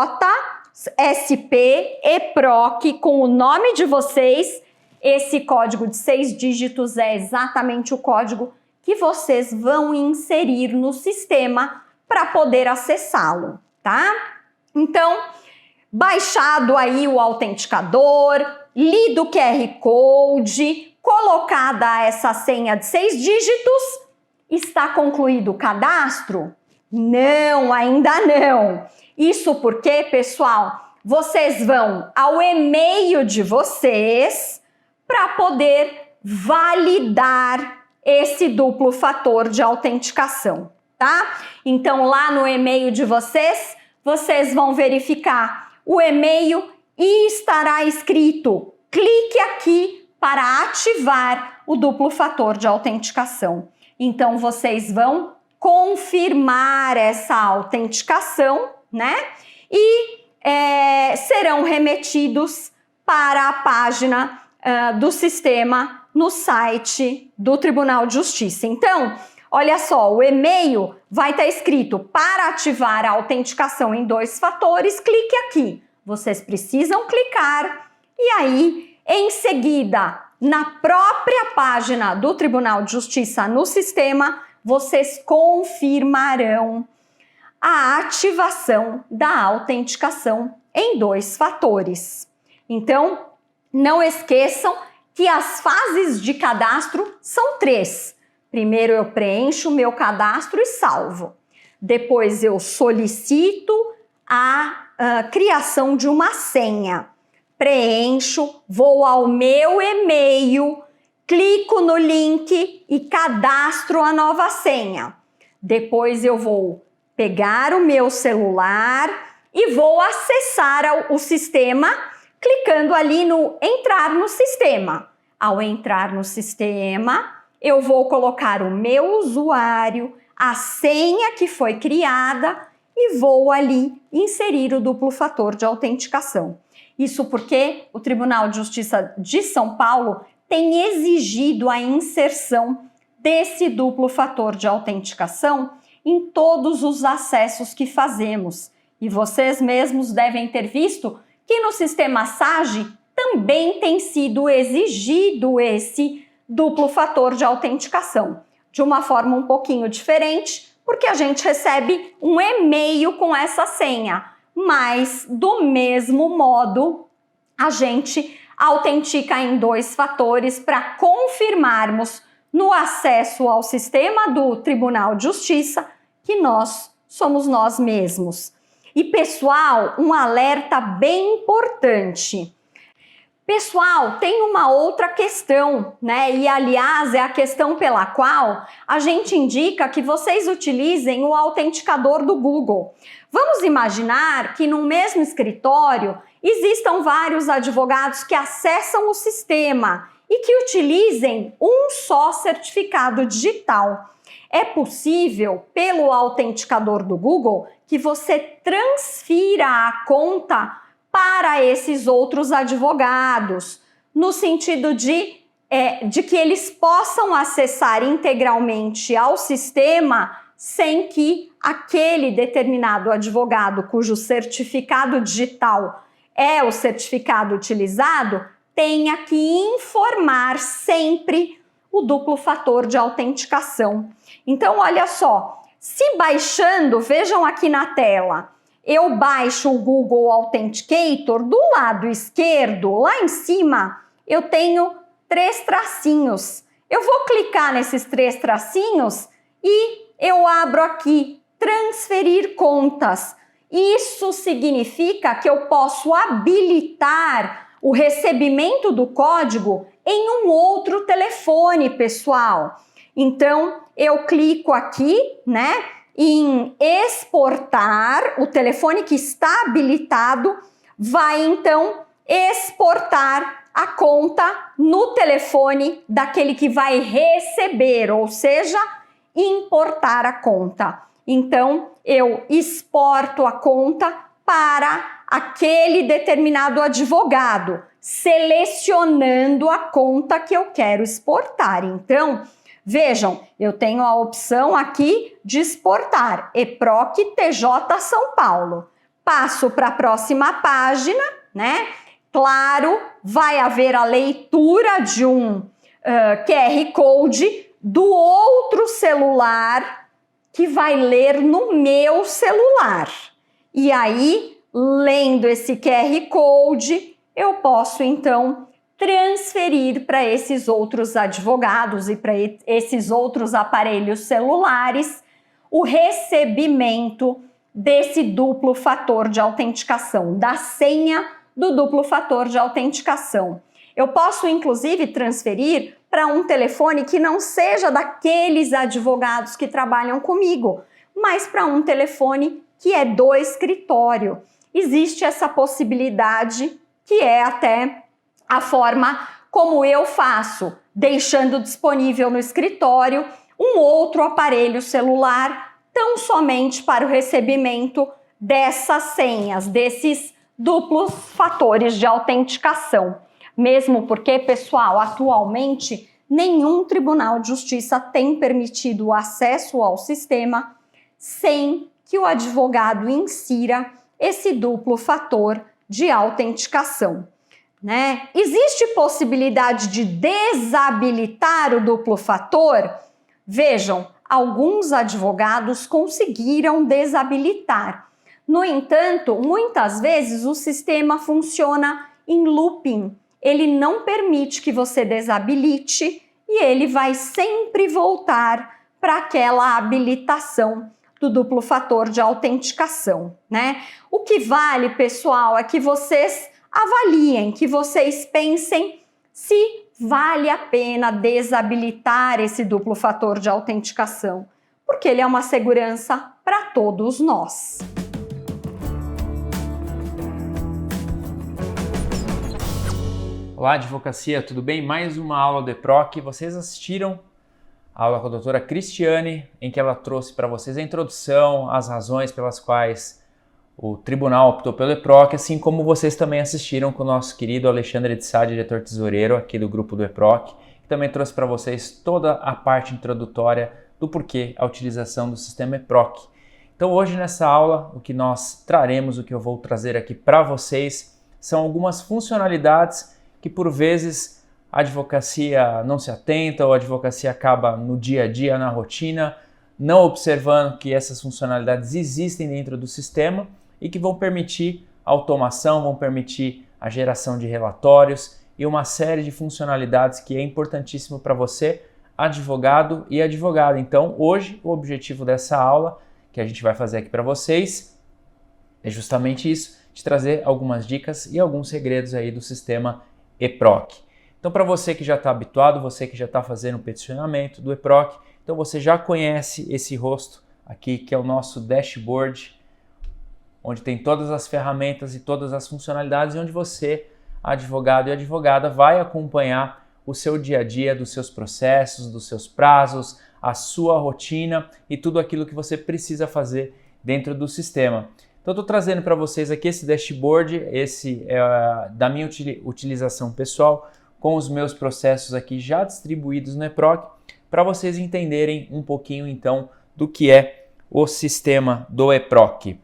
[SPEAKER 2] EPROC, com o nome de vocês. Esse código de 6 dígitos é exatamente o código que vocês vão inserir no sistema para poder acessá-lo, tá? Então, baixado aí o autenticador, lido o QR Code, colocada essa senha de 6 dígitos, está concluído o cadastro? Não, ainda não. Isso porque, pessoal, vocês vão ao e-mail de vocês para poder validar esse duplo fator de autenticação, tá? Então, lá no e-mail de vocês, vocês vão verificar o e-mail e estará escrito: clique aqui para ativar o duplo fator de autenticação. Então, vocês vão confirmar essa autenticação, né? E serão remetidos para a página do sistema no site do Tribunal de Justiça. Então, olha só, o e-mail vai estar escrito: para ativar a autenticação em 2 fatores, clique aqui. Vocês precisam clicar e aí, em seguida, na própria página do Tribunal de Justiça no sistema, vocês confirmarão a ativação da autenticação em 2 fatores. Então, não esqueçam que as fases de cadastro são 3. Primeiro eu preencho o meu cadastro e salvo. Depois eu solicito a criação de uma senha. Preencho, vou ao meu e-mail, clico no link e cadastro a nova senha. Depois eu vou pegar o meu celular e vou acessar o sistema, clicando ali no entrar no sistema. Ao entrar no sistema, eu vou colocar o meu usuário, a senha que foi criada e vou ali inserir o duplo fator de autenticação. Isso porque o Tribunal de Justiça de São Paulo tem exigido a inserção desse duplo fator de autenticação em todos os acessos que fazemos. E vocês mesmos devem ter visto que no sistema SAGE também tem sido exigido esse duplo fator de autenticação. De uma forma um pouquinho diferente, porque a gente recebe um e-mail com essa senha, mas do mesmo modo a gente autentica em 2 fatores para confirmarmos no acesso ao sistema do Tribunal de Justiça que nós somos nós mesmos. E pessoal, um alerta bem importante. Pessoal, tem uma outra questão, né? E aliás, é a questão pela qual a gente indica que vocês utilizem o autenticador do Google. Vamos imaginar que no mesmo escritório existam vários advogados que acessam o sistema e que utilizem um só certificado digital. É possível, pelo autenticador do Google, que você transfira a conta para esses outros advogados, no sentido de que eles possam acessar integralmente ao sistema sem que aquele determinado advogado cujo certificado digital é o certificado utilizado tenha que informar sempre o duplo fator de autenticação. Então, olha só, se baixando, vejam aqui na tela, eu baixo o Google Authenticator, do lado esquerdo, lá em cima, eu tenho 3 tracinhos. Eu vou clicar nesses 3 tracinhos e eu abro aqui, transferir contas. Isso significa que eu posso habilitar o recebimento do código em um outro telefone, pessoal. Então, eu clico aqui, né, em exportar, o telefone que está habilitado vai então exportar a conta no telefone daquele que vai receber, ou seja, importar a conta. Então, eu exporto a conta para aquele determinado advogado, selecionando a conta que eu quero exportar. Então, vejam, eu tenho a opção aqui de exportar EPROC TJ São Paulo. Passo para a próxima página, né? Claro, vai haver a leitura de um QR Code do outro celular que vai ler no meu celular. E aí, lendo esse QR Code, eu posso então transferir para esses outros advogados e para esses outros aparelhos celulares o recebimento desse duplo fator de autenticação, da senha do duplo fator de autenticação. Eu posso, inclusive, transferir para um telefone que não seja daqueles advogados que trabalham comigo, mas para um telefone que é do escritório. Existe essa possibilidade, que é até a forma como eu faço, deixando disponível no escritório um outro aparelho celular, tão somente para o recebimento dessas senhas, desses duplos fatores de autenticação. Mesmo porque, pessoal, atualmente nenhum tribunal de justiça tem permitido o acesso ao sistema sem que o advogado insira esse duplo fator de autenticação, né? Existe possibilidade de desabilitar o duplo fator? Vejam, alguns advogados conseguiram desabilitar. No entanto, muitas vezes o sistema funciona em looping. Ele não permite que você desabilite e ele vai sempre voltar para aquela habilitação do duplo fator de autenticação, né? O que vale, pessoal, é que vocês avaliem, que vocês pensem se vale a pena desabilitar esse duplo fator de autenticação, porque ele é uma segurança para todos nós.
[SPEAKER 3] Olá, advocacia, tudo bem? Mais uma aula do EPROC. Vocês assistiram a aula com a doutora Cristiane, em que ela trouxe para vocês a introdução, as razões pelas quais o tribunal optou pelo EPROC, assim como vocês também assistiram com o nosso querido Alexandre de Sá, diretor tesoureiro aqui do grupo do EPROC, que também trouxe para vocês toda a parte introdutória do porquê a utilização do sistema EPROC. Então hoje nessa aula, o que nós traremos, o que eu vou trazer aqui para vocês, são algumas funcionalidades que por vezes a advocacia não se atenta ou a advocacia acaba no dia a dia, na rotina, não observando que essas funcionalidades existem dentro do sistema e que vão permitir automação, vão permitir a geração de relatórios e uma série de funcionalidades que é importantíssimo para você, advogado e advogada. Então, hoje, o objetivo dessa aula que a gente vai fazer aqui para vocês é justamente isso, de trazer algumas dicas e alguns segredos aí do sistema EPROC. Então, para você que já está habituado, você que já está fazendo o peticionamento do EPROC, então você já conhece esse rosto aqui, que é o nosso dashboard, onde tem todas as ferramentas e todas as funcionalidades e onde você, advogado e advogada, vai acompanhar o seu dia a dia dos seus processos, dos seus prazos, a sua rotina e tudo aquilo que você precisa fazer dentro do sistema. Então, eu estou trazendo para vocês aqui esse dashboard, esse é da minha utilização pessoal, com os meus processos aqui já distribuídos no EPROC, para vocês entenderem um pouquinho então do que é o sistema do EPROC.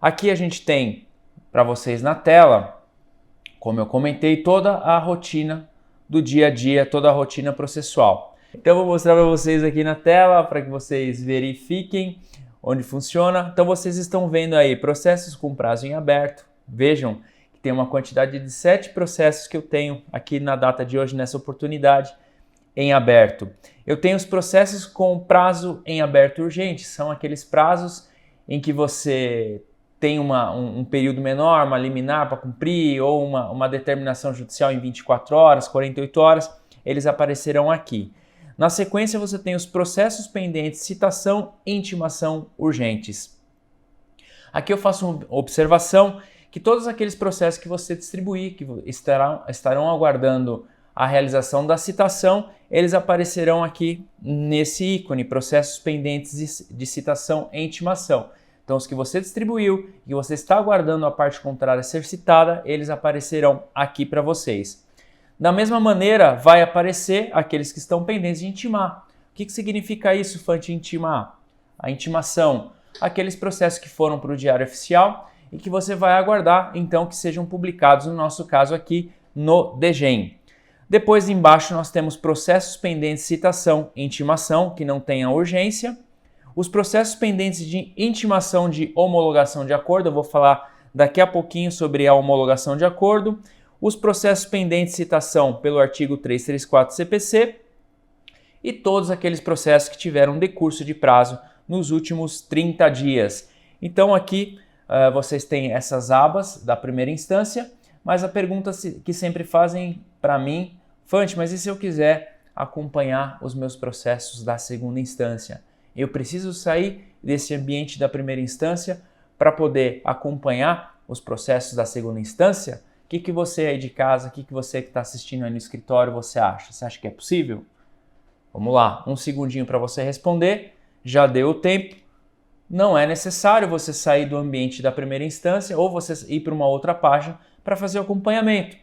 [SPEAKER 3] Aqui a gente tem para vocês na tela, como eu comentei, toda a rotina do dia a dia, toda a rotina processual. Então eu vou mostrar para vocês aqui na tela para que vocês verifiquem onde funciona. Então vocês estão vendo aí processos com prazo em aberto. Vejam que tem uma quantidade de 7 processos que eu tenho aqui na data de hoje, nessa oportunidade, em aberto. Eu tenho os processos com prazo em aberto urgente, são aqueles prazos em que você tem um período menor, uma liminar para cumprir ou uma determinação judicial em 24 horas, 48 horas, eles aparecerão aqui. Na sequência você tem os processos pendentes, citação e intimação urgentes. Aqui eu faço uma observação que todos aqueles processos que você distribuir, que estarão aguardando a realização da citação, eles aparecerão aqui nesse ícone, processos pendentes de citação e intimação. Então, os que você distribuiu e que você está aguardando a parte contrária ser citada, eles aparecerão aqui para vocês. Da mesma maneira, vai aparecer aqueles que estão pendentes de intimar. O que significa isso, Fante, intimar? A intimação, aqueles processos que foram para o Diário Oficial e que você vai aguardar, então, que sejam publicados, no nosso caso aqui, no DGEM. Depois, embaixo, nós temos processos pendentes de citação e intimação, que não tem a urgência. Os processos pendentes de intimação de homologação de acordo, eu vou falar daqui a pouquinho sobre a homologação de acordo. Os processos pendentes de citação pelo artigo 334 CPC e todos aqueles processos que tiveram decurso de prazo nos últimos 30 dias. Então aqui vocês têm essas abas da primeira instância, mas a pergunta que sempre fazem para mim, Fante, mas e se eu quiser acompanhar os meus processos da segunda instância? Eu preciso sair desse ambiente da primeira instância para poder acompanhar os processos da segunda instância? O que você aí de casa, o que você que está assistindo aí no escritório, você acha? Você acha que é possível? Vamos lá, um segundinho para você responder. Já deu o tempo. Não é necessário você sair do ambiente da primeira instância ou você ir para uma outra página para fazer o acompanhamento.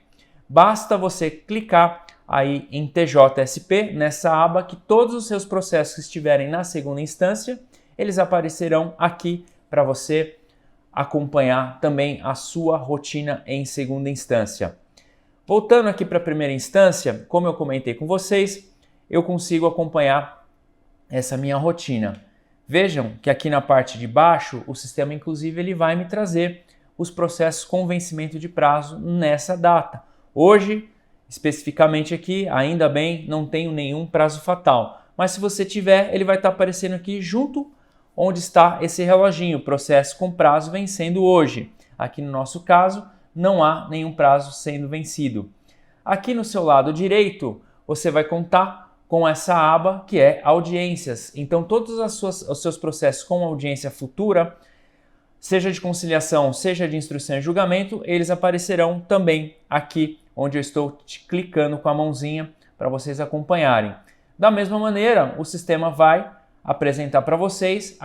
[SPEAKER 3] Basta você clicar aí em TJSP, nessa aba, que todos os seus processos que estiverem na segunda instância, eles aparecerão aqui para você acompanhar também a sua rotina em segunda instância. Voltando aqui para a primeira instância, como eu comentei com vocês, eu consigo acompanhar essa minha rotina. Vejam que aqui na parte de baixo, o sistema inclusive ele vai me trazer os processos com vencimento de prazo nessa data. Hoje, especificamente aqui, ainda bem, não tenho nenhum prazo fatal. Mas se você tiver, ele vai estar aparecendo aqui junto onde está esse reloginho, processo com prazo vencendo hoje. Aqui no nosso caso, não há nenhum prazo sendo vencido. Aqui no seu lado direito, você vai contar com essa aba que é audiências. Então, todos os seus processos com audiência futura, seja de conciliação, seja de instrução e julgamento, eles aparecerão também aqui onde eu estou clicando com a mãozinha para vocês acompanharem. Da mesma maneira, o sistema vai apresentar para vocês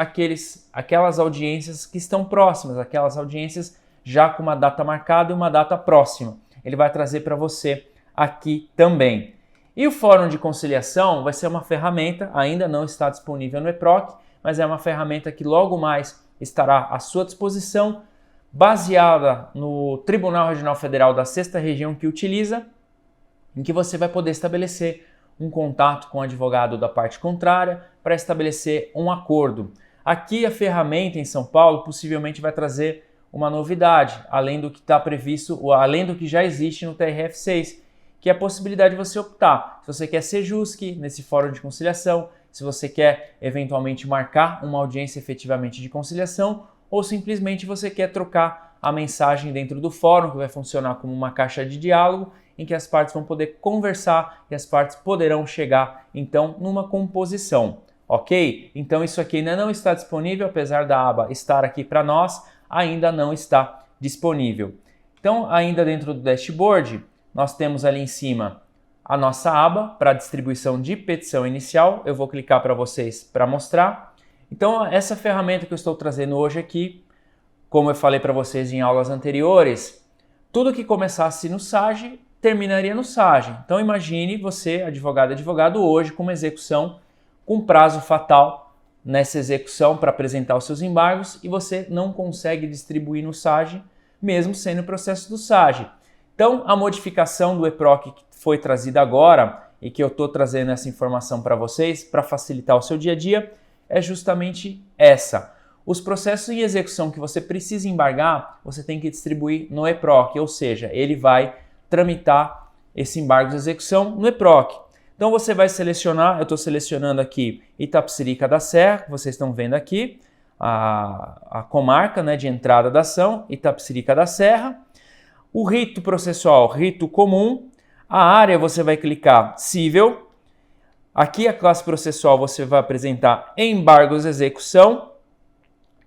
[SPEAKER 3] aquelas audiências que estão próximas, aquelas audiências já com uma data marcada e uma data próxima. Ele vai trazer para você aqui também. E o Fórum de Conciliação vai ser uma ferramenta, ainda não está disponível no EPROC, mas é uma ferramenta que logo mais estará à sua disposição, baseada no Tribunal Regional Federal da 6ª Região que utiliza, em que você vai poder estabelecer um contato com o advogado da parte contrária para estabelecer um acordo. Aqui a ferramenta em São Paulo possivelmente vai trazer uma novidade, além do que está previsto, além do que já existe no TRF6, que é a possibilidade de você optar. Se você quer ser JUSC nesse fórum de conciliação, se você quer eventualmente marcar uma audiência efetivamente de conciliação, ou simplesmente você quer trocar a mensagem dentro do fórum, que vai funcionar como uma caixa de diálogo, em que as partes vão poder conversar e as partes poderão chegar, então, numa composição. Ok? Então isso aqui ainda não está disponível, apesar da aba estar aqui para nós, ainda não está disponível. Então, ainda dentro do dashboard, nós temos ali em cima a nossa aba para distribuição de petição inicial. Eu vou clicar para vocês para mostrar. Então, essa ferramenta que eu estou trazendo hoje aqui, como eu falei para vocês em aulas anteriores, tudo que começasse no SAGE terminaria no SAGE. Então, imagine você, advogado, hoje com uma execução com prazo fatal nessa execução para apresentar os seus embargos e você não consegue distribuir no SAGE, mesmo sendo o processo do SAGE. Então, a modificação do EPROC que foi trazida agora e que eu estou trazendo essa informação para vocês para facilitar o seu dia a dia é justamente essa. Os processos em execução que você precisa embargar, você tem que distribuir no EPROC, ou seja, ele vai tramitar esse embargo de execução no EPROC. Então você vai selecionar, eu estou selecionando aqui Itapecerica da Serra, que vocês estão vendo aqui, a comarca, né, de entrada da ação, Itapecerica da Serra. O rito processual, rito comum. A área você vai clicar cível. Aqui a classe processual você vai apresentar embargos de execução.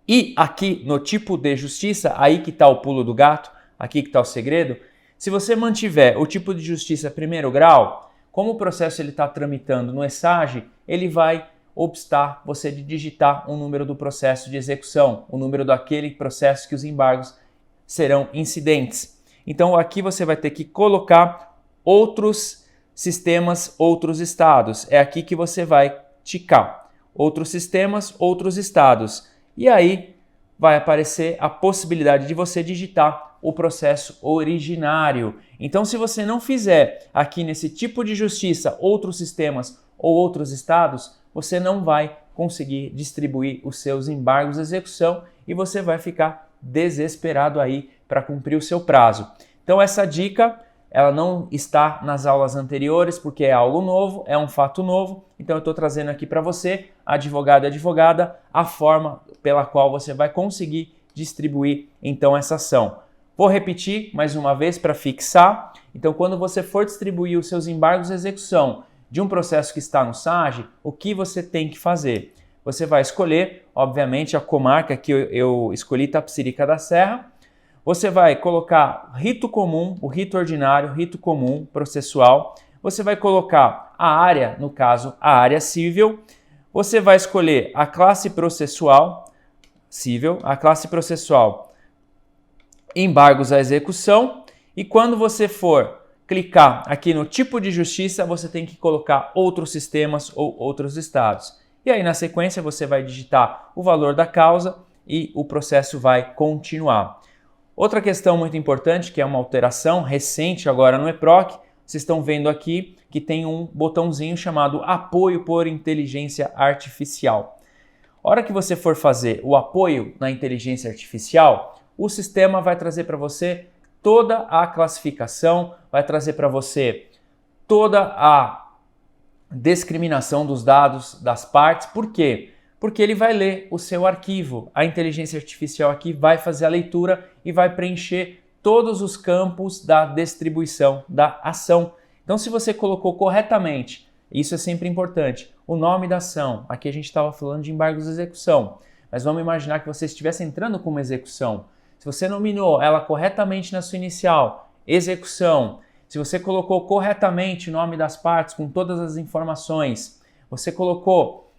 [SPEAKER 3] E aqui no tipo de justiça, aí que está o pulo do gato, aqui que está o segredo. Se você mantiver o tipo de justiça primeiro grau, como o processo está tramitando no ESAGE, ele vai obstar você de digitar o número do processo de execução, o número daquele processo que os embargos serão incidentes. Então aqui você vai ter que colocar outros sistemas, outros estados. É aqui que você vai ticar outros sistemas, outros estados. E aí vai aparecer a possibilidade de você digitar o processo originário. Então, se você não fizer aqui nesse tipo de justiça outros sistemas ou outros estados, você não vai conseguir distribuir os seus embargos de execução e você vai ficar desesperado aí para cumprir o seu prazo. Então, essa dica, ela não está nas aulas anteriores porque é algo novo, é um fato novo. Então, eu estou trazendo aqui para você, advogado e advogada, a forma pela qual você vai conseguir distribuir então essa ação. Vou repetir mais uma vez para fixar. Então, quando você for distribuir os seus embargos de execução de um processo que está no SAGE, o que você tem que fazer? Você vai escolher, obviamente, a comarca que eu escolhi, Itapecerica da Serra. Você vai colocar rito comum, o rito ordinário, rito comum, processual. Você vai colocar a área, no caso, a área cível. Você vai escolher a classe processual, cível, a classe processual, embargos à execução, e quando você for clicar aqui no tipo de justiça, você tem que colocar outros sistemas ou outros estados. E aí na sequência você vai digitar o valor da causa e o processo vai continuar. Outra questão muito importante, que é uma alteração recente agora no EPROC, vocês estão vendo aqui que tem um botãozinho chamado apoio por inteligência artificial. A hora que você for fazer o apoio na inteligência artificial, o sistema vai trazer para você toda a classificação, vai trazer para você toda a discriminação dos dados das partes. Por quê? Porque ele vai ler o seu arquivo. A inteligência artificial aqui vai fazer a leitura e vai preencher todos os campos da distribuição da ação. Então, se você colocou corretamente, isso é sempre importante, o nome da ação, aqui a gente estava falando de embargos de execução, mas vamos imaginar que você estivesse entrando com uma execução. Se você nominou ela corretamente na sua inicial, execução, se você colocou corretamente o nome das partes com todas as informações, você colocou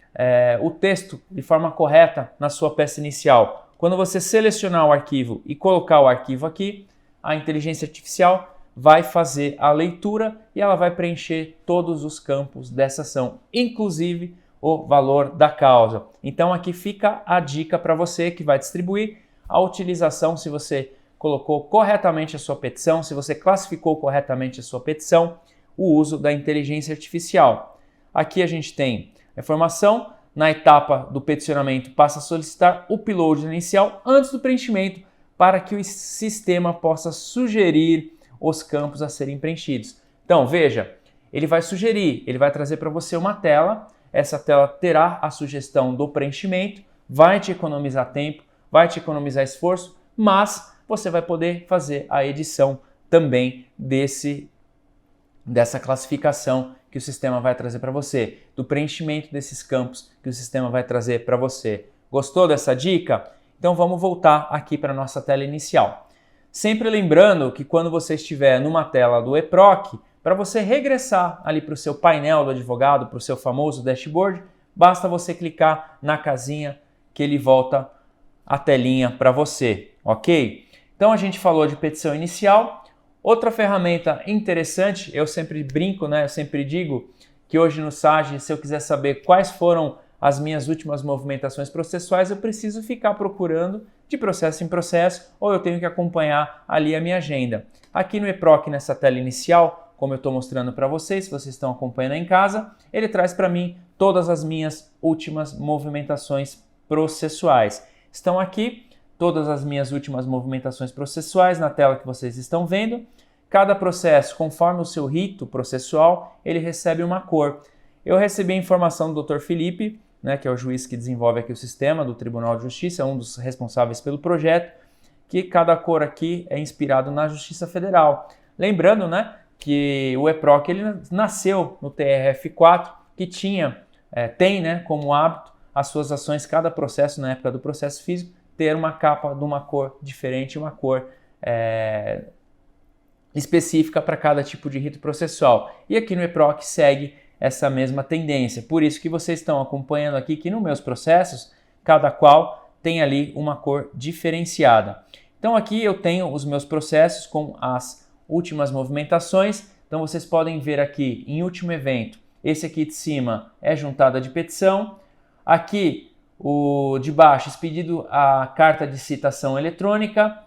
[SPEAKER 3] o texto de forma correta na sua peça inicial. Quando você selecionar o arquivo e colocar o arquivo aqui, a inteligência artificial vai fazer a leitura e ela vai preencher todos os campos dessa ação, inclusive o valor da causa. Então aqui fica a dica para você que vai distribuir a utilização, se você colocou corretamente a sua petição, se você classificou corretamente a sua petição, o uso da inteligência artificial. Aqui a gente tem a informação, na etapa do peticionamento passa a solicitar o upload inicial antes do preenchimento para que o sistema possa sugerir os campos a serem preenchidos. Então veja, ele vai sugerir, ele vai trazer para você uma tela, essa tela terá a sugestão do preenchimento, vai te economizar tempo, vai te economizar esforço, mas você vai poder fazer a edição também dessa classificação que o sistema vai trazer para você, do preenchimento desses campos que o sistema vai trazer para você. Gostou dessa dica? Então vamos voltar aqui para a nossa tela inicial. Sempre lembrando que quando você estiver numa tela do eProc, para você regressar ali para o seu painel do advogado, para o seu famoso dashboard, basta você clicar na casinha que ele volta a telinha para você, ok? Então a gente falou de petição inicial. Outra ferramenta interessante, eu sempre brinco, né? Eu sempre digo que hoje no SAGE, se eu quiser saber quais foram as minhas últimas movimentações processuais, eu preciso ficar procurando de processo em processo ou eu tenho que acompanhar ali a minha agenda. Aqui no eProc, nessa tela inicial, como eu estou mostrando para vocês, se vocês estão acompanhando em casa, ele traz para mim todas as minhas últimas movimentações processuais. Estão aqui todas as minhas últimas movimentações processuais na tela que vocês estão vendo. Cada processo, conforme o seu rito processual, ele recebe uma cor. Eu recebi a informação do Dr. Felipe, né, que é o juiz que desenvolve aqui o sistema do Tribunal de Justiça, um dos responsáveis pelo projeto, que cada cor aqui é inspirado na Justiça Federal. Lembrando, né, que o eProc ele nasceu no TRF4, que tem, né, como hábito as suas ações, cada processo, na época do processo físico, ter uma capa de uma cor diferente, uma cor específica para cada tipo de rito processual. E aqui no eProc segue essa mesma tendência. Por isso que vocês estão acompanhando aqui que nos meus processos, cada qual tem ali uma cor diferenciada. Então aqui eu tenho os meus processos com as últimas movimentações. Então vocês podem ver aqui em último evento, esse aqui de cima é juntada de petição. Aqui o de baixo, expedido a carta de citação eletrônica.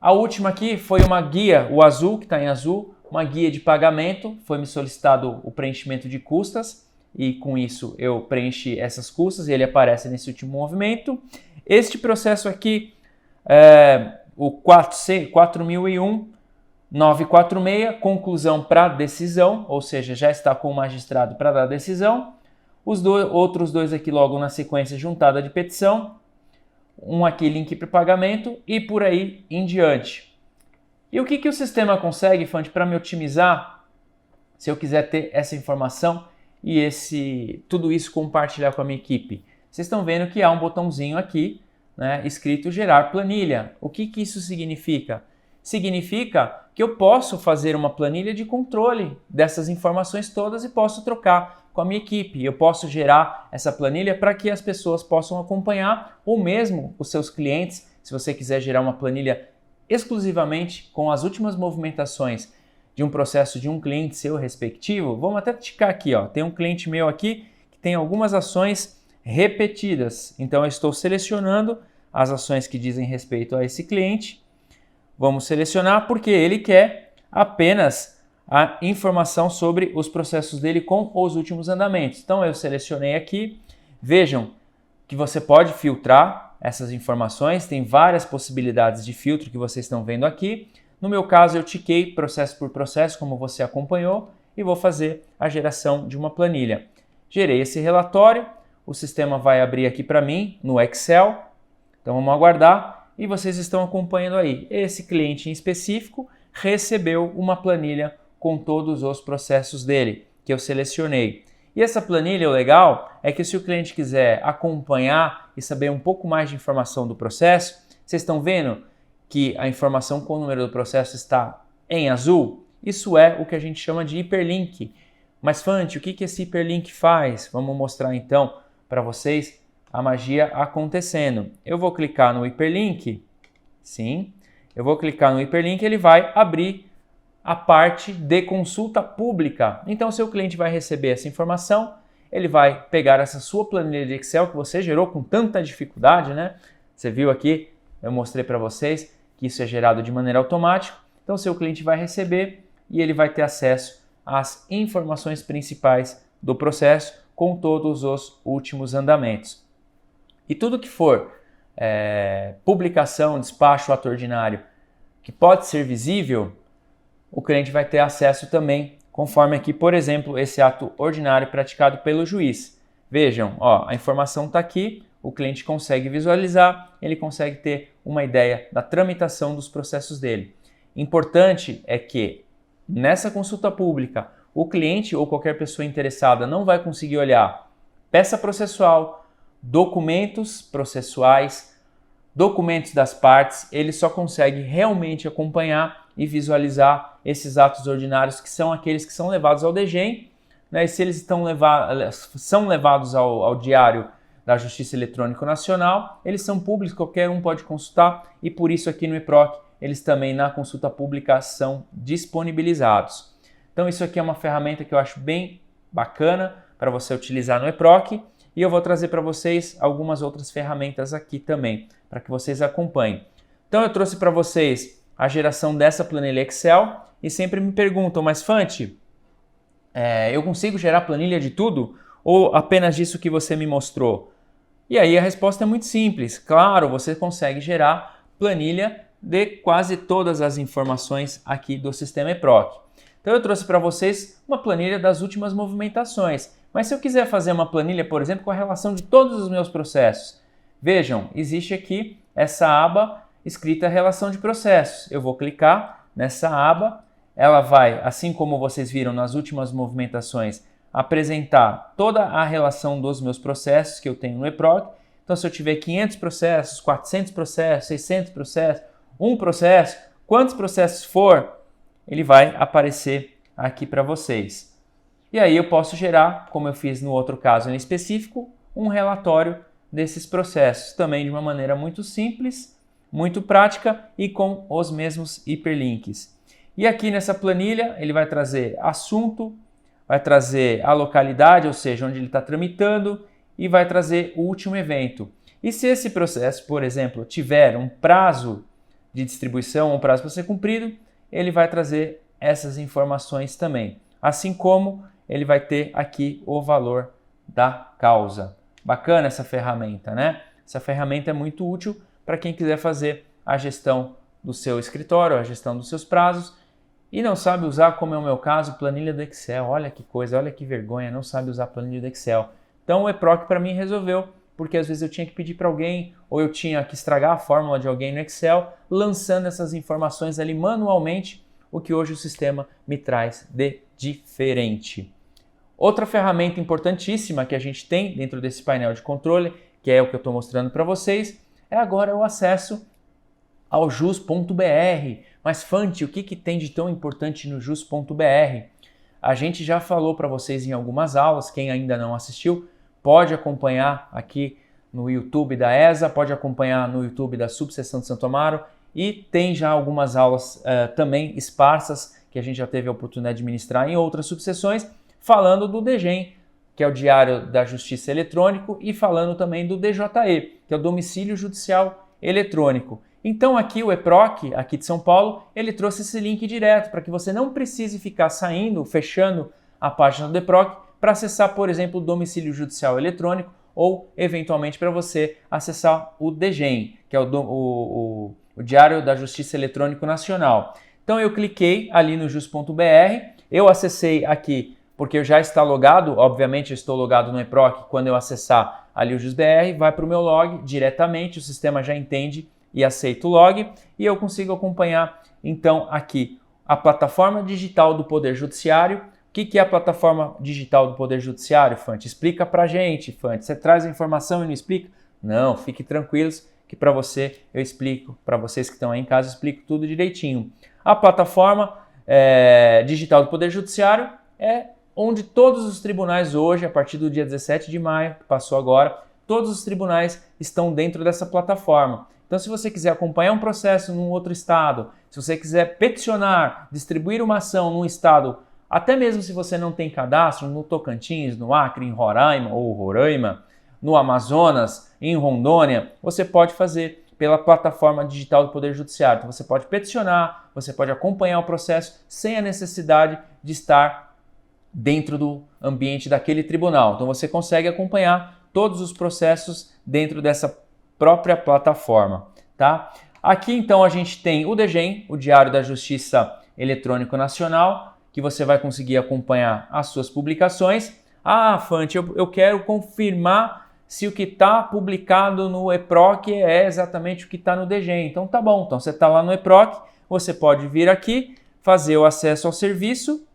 [SPEAKER 3] A última aqui foi uma guia, o azul, que está em azul, uma guia de pagamento. Foi me solicitado o preenchimento de custas e com isso eu preenchi essas custas e ele aparece nesse último movimento. Este processo aqui, o 4001-946, conclusão para decisão, ou seja, já está com o magistrado para dar decisão. Os outros dois aqui logo na sequência, juntada de petição. Um aqui, link para pagamento e por aí em diante. E o que o sistema consegue, Fante, para me otimizar, se eu quiser ter essa informação e tudo isso compartilhar com a minha equipe? Vocês estão vendo que há um botãozinho aqui, né, escrito gerar planilha. O que isso significa? Significa que eu posso fazer uma planilha de controle dessas informações todas e posso trocar com a minha equipe. Eu posso gerar essa planilha para que as pessoas possam acompanhar, ou mesmo os seus clientes, se você quiser gerar uma planilha exclusivamente com as últimas movimentações de um processo de um cliente seu respectivo. Vamos até ticar aqui, ó. Tem um cliente meu aqui que tem algumas ações repetidas. Então eu estou selecionando as ações que dizem respeito a esse cliente. Vamos selecionar porque ele quer apenas a informação sobre os processos dele com os últimos andamentos. Então eu selecionei aqui. Vejam que você pode filtrar essas informações, tem várias possibilidades de filtro que vocês estão vendo aqui. No meu caso eu tiquei processo por processo, como você acompanhou, e vou fazer a geração de uma planilha. Gerei esse relatório, o sistema vai abrir aqui para mim no Excel, então vamos aguardar e vocês estão acompanhando aí. Esse cliente em específico recebeu uma planilha com todos os processos dele, que eu selecionei. E essa planilha, o legal é que se o cliente quiser acompanhar e saber um pouco mais de informação do processo, vocês estão vendo que a informação com o número do processo está em azul? Isso é o que a gente chama de hiperlink. Mas, Fante, o que esse hiperlink faz? Vamos mostrar então para vocês a magia acontecendo. Eu vou clicar no hiperlink. Sim, eu vou clicar no hiperlink e ele vai abrir a parte de consulta pública. Então, seu cliente vai receber essa informação, ele vai pegar essa sua planilha de Excel que você gerou com tanta dificuldade, né? Você viu aqui, eu mostrei para vocês que isso é gerado de maneira automática. Então, seu cliente vai receber e ele vai ter acesso as informações principais do processo com todos os últimos andamentos. E tudo que for publicação, despacho, ato ordinário, que pode ser visível, o cliente vai ter acesso também, conforme aqui, por exemplo, esse ato ordinário praticado pelo juiz. Vejam, a informação está aqui, o cliente consegue visualizar, ele consegue ter uma ideia da tramitação dos processos dele. Importante é que nessa consulta pública, o cliente ou qualquer pessoa interessada não vai conseguir olhar peça processual, documentos processuais, documentos das partes, ele só consegue realmente acompanhar e visualizar esses atos ordinários que são aqueles que são levados ao DGEM, né? E se eles são levados ao Diário da Justiça Eletrônico Nacional, eles são públicos, qualquer um pode consultar e por isso aqui no EPROC eles também na consulta pública são disponibilizados. Então isso aqui é uma ferramenta que eu acho bem bacana para você utilizar no EPROC e eu vou trazer para vocês algumas outras ferramentas aqui também, para que vocês acompanhem. Então eu trouxe para vocês a geração dessa planilha Excel e sempre me perguntam, mas Fante, eu consigo gerar planilha de tudo ou apenas disso que você me mostrou? E aí a resposta é muito simples. Claro, você consegue gerar planilha de quase todas as informações aqui do sistema EPROC. Então eu trouxe para vocês uma planilha das últimas movimentações. Mas se eu quiser fazer uma planilha, por exemplo, com a relação de todos os meus processos, vejam, existe aqui essa aba escrita relação de processos. Eu vou clicar nessa aba, ela vai, assim como vocês viram nas últimas movimentações, apresentar toda a relação dos meus processos que eu tenho no EPROC. Então se eu tiver 500 processos, 400 processos, 600 processos, um processo, quantos processos for, ele vai aparecer aqui para vocês. E aí eu posso gerar, como eu fiz no outro caso em específico, um relatório desses processos, também de uma maneira muito simples, muito prática e com os mesmos hiperlinks. E aqui nessa planilha ele vai trazer assunto, vai trazer a localidade, ou seja, onde ele está tramitando, e vai trazer o último evento. E se esse processo, por exemplo, tiver um prazo de distribuição, um prazo para ser cumprido, ele vai trazer essas informações também. Assim como ele vai ter aqui o valor da causa. Bacana essa ferramenta, né? Essa ferramenta é muito útil para quem quiser fazer a gestão do seu escritório, a gestão dos seus prazos e não sabe usar, como é o meu caso, planilha do Excel. Olha que coisa, olha que vergonha, não sabe usar planilha do Excel. Então o EPROC para mim resolveu, porque às vezes eu tinha que pedir para alguém ou eu tinha que estragar a fórmula de alguém no Excel, lançando essas informações ali manualmente, o que hoje o sistema me traz de diferente. Outra ferramenta importantíssima que a gente tem dentro desse painel de controle, que é o que eu estou mostrando para vocês, é agora o acesso ao jus.br. Mas Fante, o que tem de tão importante no jus.br? A gente já falou para vocês em algumas aulas, quem ainda não assistiu, pode acompanhar aqui no YouTube da ESA, pode acompanhar no YouTube da Subseção de Santo Amaro e tem já algumas aulas também esparsas que a gente já teve a oportunidade de ministrar em outras subseções, falando do DGEM, que é o Diário da Justiça Eletrônico, e falando também do DJE, que é o Domicílio Judicial Eletrônico. Então aqui o EPROC, aqui de São Paulo, ele trouxe esse link direto para que você não precise ficar saindo, fechando a página do EPROC para acessar, por exemplo, o Domicílio Judicial Eletrônico ou, eventualmente, para você acessar o DGEM, que é o Diário da Justiça Eletrônico Nacional. Então eu cliquei ali no jus.br, eu acessei aqui porque eu já está logado, obviamente eu estou logado no EPROC, quando eu acessar ali o JusBR, vai para o meu log diretamente, o sistema já entende e aceita o log, e eu consigo acompanhar então aqui a plataforma digital do Poder Judiciário. O que é a plataforma digital do Poder Judiciário, Fante? Explica pra gente, Fante. Você traz a informação e não explica? Não, fique tranquilos que para você eu explico, para vocês que estão aí em casa eu explico tudo direitinho. A plataforma digital do Poder Judiciário é onde todos os tribunais hoje, a partir do dia 17 de maio, que passou agora, todos os tribunais estão dentro dessa plataforma. Então, se você quiser acompanhar um processo num outro estado, se você quiser peticionar, distribuir uma ação num estado, até mesmo se você não tem cadastro, no Tocantins, no Acre, em Roraima ou Roraima, no Amazonas, em Rondônia, você pode fazer pela plataforma digital do Poder Judiciário. Então, você pode peticionar, você pode acompanhar o processo sem a necessidade de estar dentro do ambiente daquele tribunal. Então você consegue acompanhar todos os processos dentro dessa própria plataforma, tá? Aqui então a gente tem o DGEM, o Diário da Justiça Eletrônico Nacional, que você vai conseguir acompanhar as suas publicações. Ah, Fante, eu quero confirmar se o que está publicado no EPROC é exatamente o que está no DGEM. Então tá bom, então você está lá no EPROC, você pode vir aqui, fazer o acesso ao serviço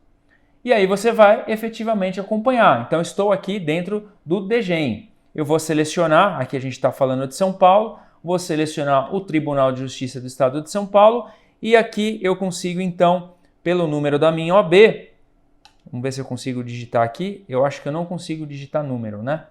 [SPEAKER 3] e aí você vai efetivamente acompanhar. Então estou aqui dentro do DGEM. Eu vou selecionar, aqui a gente está falando de São Paulo, vou selecionar o Tribunal de Justiça do Estado de São Paulo e aqui eu consigo então, pelo número da minha OAB, vamos ver se eu consigo digitar aqui, eu acho que eu não consigo digitar número, né?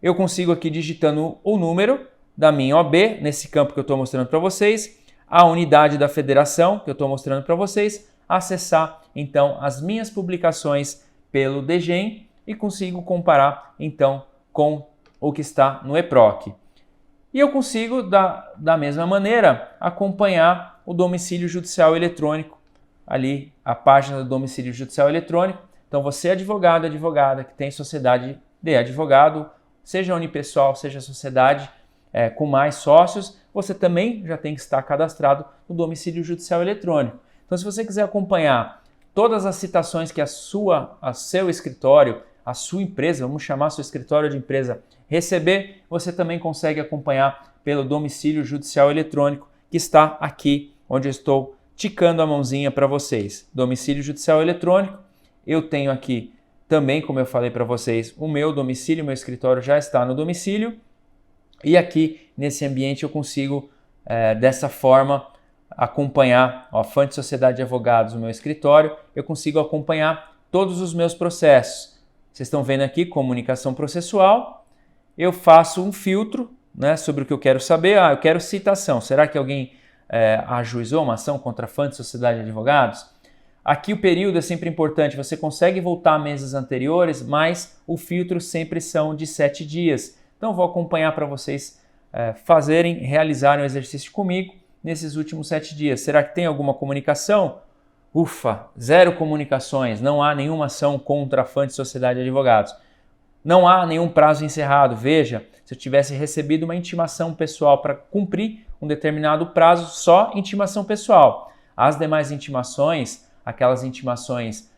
[SPEAKER 3] Eu consigo aqui digitando o número da minha OAB, nesse campo que eu estou mostrando para vocês, a unidade da federação que eu estou mostrando para vocês, acessar então as minhas publicações pelo DGEM e consigo comparar então com o que está no EPROC. E eu consigo, da mesma maneira, acompanhar o domicílio judicial eletrônico, ali a página do domicílio judicial eletrônico. Então você advogado, advogada que tem sociedade de advogado, seja unipessoal, seja sociedade com mais sócios, você também já tem que estar cadastrado no domicílio judicial eletrônico. Então se você quiser acompanhar todas as citações que a seu escritório, a sua empresa, vamos chamar seu escritório de empresa, receber, você também consegue acompanhar pelo domicílio judicial eletrônico que está aqui, onde eu estou ticando a mãozinha para vocês. Domicílio judicial eletrônico, eu tenho aqui também, como eu falei para vocês, o meu domicílio, meu escritório já está no domicílio e aqui nesse ambiente eu consigo dessa forma acompanhar, ó, Fante Sociedade de Advogados, o meu escritório, eu consigo acompanhar todos os meus processos. Vocês estão vendo aqui, comunicação processual, eu faço um filtro, né, sobre o que eu quero saber. Eu quero citação. Será que alguém ajuizou uma ação contra a Fante Sociedade de Advogados? Aqui o período é sempre importante, você consegue voltar a meses anteriores, mas o filtro sempre são de 7 dias. Então vou acompanhar para vocês realizarem o exercício comigo nesses últimos 7 dias. Será que tem alguma comunicação? Ufa, 0 comunicações, não há nenhuma ação contra a Fante Sociedade de Advogados. Não há nenhum prazo encerrado. Veja, se eu tivesse recebido uma intimação pessoal para cumprir um determinado prazo, só intimação pessoal. As demais intimações, aquelas intimações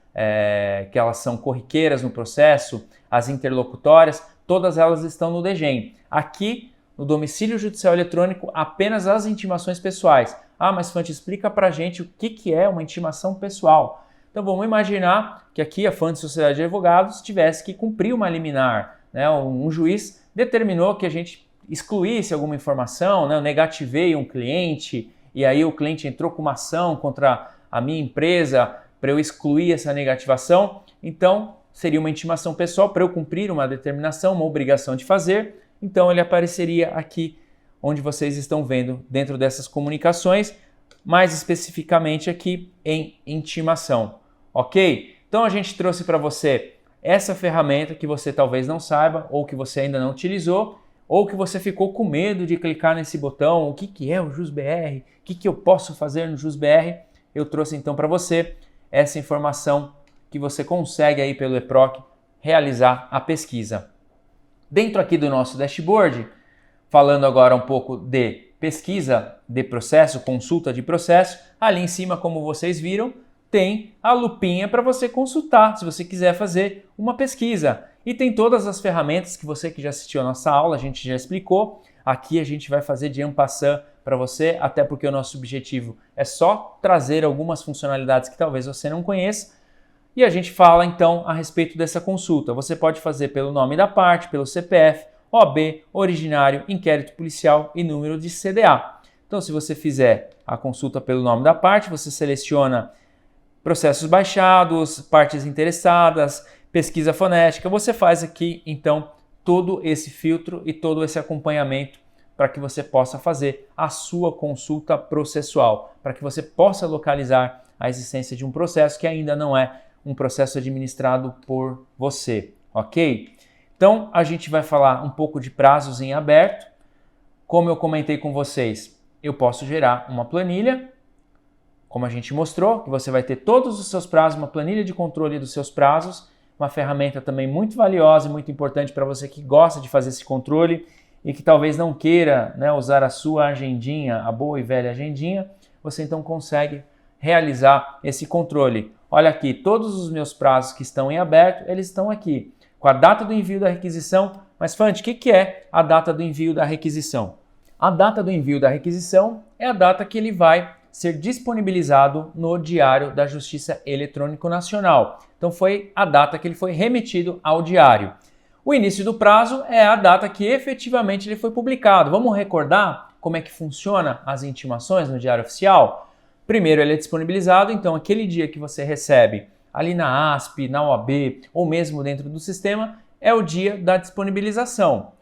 [SPEAKER 3] que elas são corriqueiras no processo, as interlocutórias, todas elas estão no DGEM. Aqui, no domicílio judicial eletrônico, apenas as intimações pessoais. Ah, mas Fante, explica pra gente o que é uma intimação pessoal. Então vamos imaginar que aqui a Fante Sociedade de Advogados tivesse que cumprir uma liminar, né? Um juiz determinou que a gente excluísse alguma informação, né? Eu negativei um cliente e aí o cliente entrou com uma ação contra a minha empresa para eu excluir essa negativação. Então seria uma intimação pessoal para eu cumprir uma determinação, uma obrigação de fazer. Então ele apareceria aqui onde vocês estão vendo dentro dessas comunicações, mais especificamente aqui em intimação, ok? Então a gente trouxe para você essa ferramenta que você talvez não saiba, ou que você ainda não utilizou, ou que você ficou com medo de clicar nesse botão, o que é o JusBR, o que eu posso fazer no JusBR. Eu trouxe então para você essa informação que você consegue aí pelo EPROC realizar a pesquisa. Dentro aqui do nosso dashboard, falando agora um pouco de pesquisa de processo, consulta de processo, ali em cima, como vocês viram, tem a lupinha para você consultar, se você quiser fazer uma pesquisa. E tem todas as ferramentas que você que já assistiu a nossa aula, a gente já explicou. Aqui a gente vai fazer de en passant para você, até porque o nosso objetivo é só trazer algumas funcionalidades que talvez você não conheça. E a gente fala então a respeito dessa consulta. Você pode fazer pelo nome da parte, pelo CPF, OAB, originário, inquérito policial e número de CDA. Então, se você fizer a consulta pelo nome da parte, você seleciona processos baixados, partes interessadas, pesquisa fonética. Você faz aqui, então, todo esse filtro e todo esse acompanhamento para que você possa fazer a sua consulta processual, para que você possa localizar a existência de um processo que ainda não é um processo administrado por você, ok? Então, a gente vai falar um pouco de prazos em aberto. Como eu comentei com vocês, eu posso gerar uma planilha como a gente mostrou, que você vai ter todos os seus prazos, uma planilha de controle dos seus prazos, uma ferramenta também muito valiosa e muito importante para você que gosta de fazer esse controle e que talvez não queira, né, usar a sua agendinha, a boa e velha agendinha, você então consegue realizar esse controle. Olha aqui, todos os meus prazos que estão em aberto, eles estão aqui, com a data do envio da requisição. Mas, Fante, o que é a data do envio da requisição? A data do envio da requisição é a data que ele vai ser disponibilizado no Diário da Justiça Eletrônico Nacional. Então foi a data que ele foi remetido ao diário. O início do prazo é a data que efetivamente ele foi publicado. Vamos recordar como é que funciona as intimações no Diário Oficial? Primeiro ele é disponibilizado, então aquele dia que você recebe ali na ASP, na OAB ou mesmo dentro do sistema é o dia da disponibilização.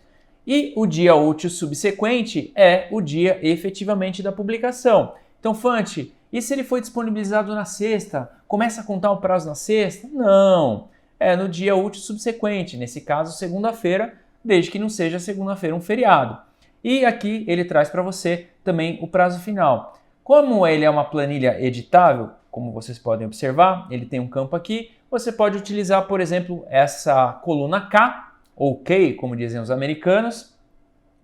[SPEAKER 3] E o dia útil subsequente é o dia efetivamente da publicação. Então, Fante, e se ele foi disponibilizado na sexta? Começa a contar o prazo na sexta? Não, é no dia útil subsequente, nesse caso segunda-feira, desde que não seja segunda-feira um feriado. E aqui ele traz para você também o prazo final. Como ele é uma planilha editável, como vocês podem observar, ele tem um campo aqui, você pode utilizar, por exemplo, essa coluna K, ou K, como dizem os americanos,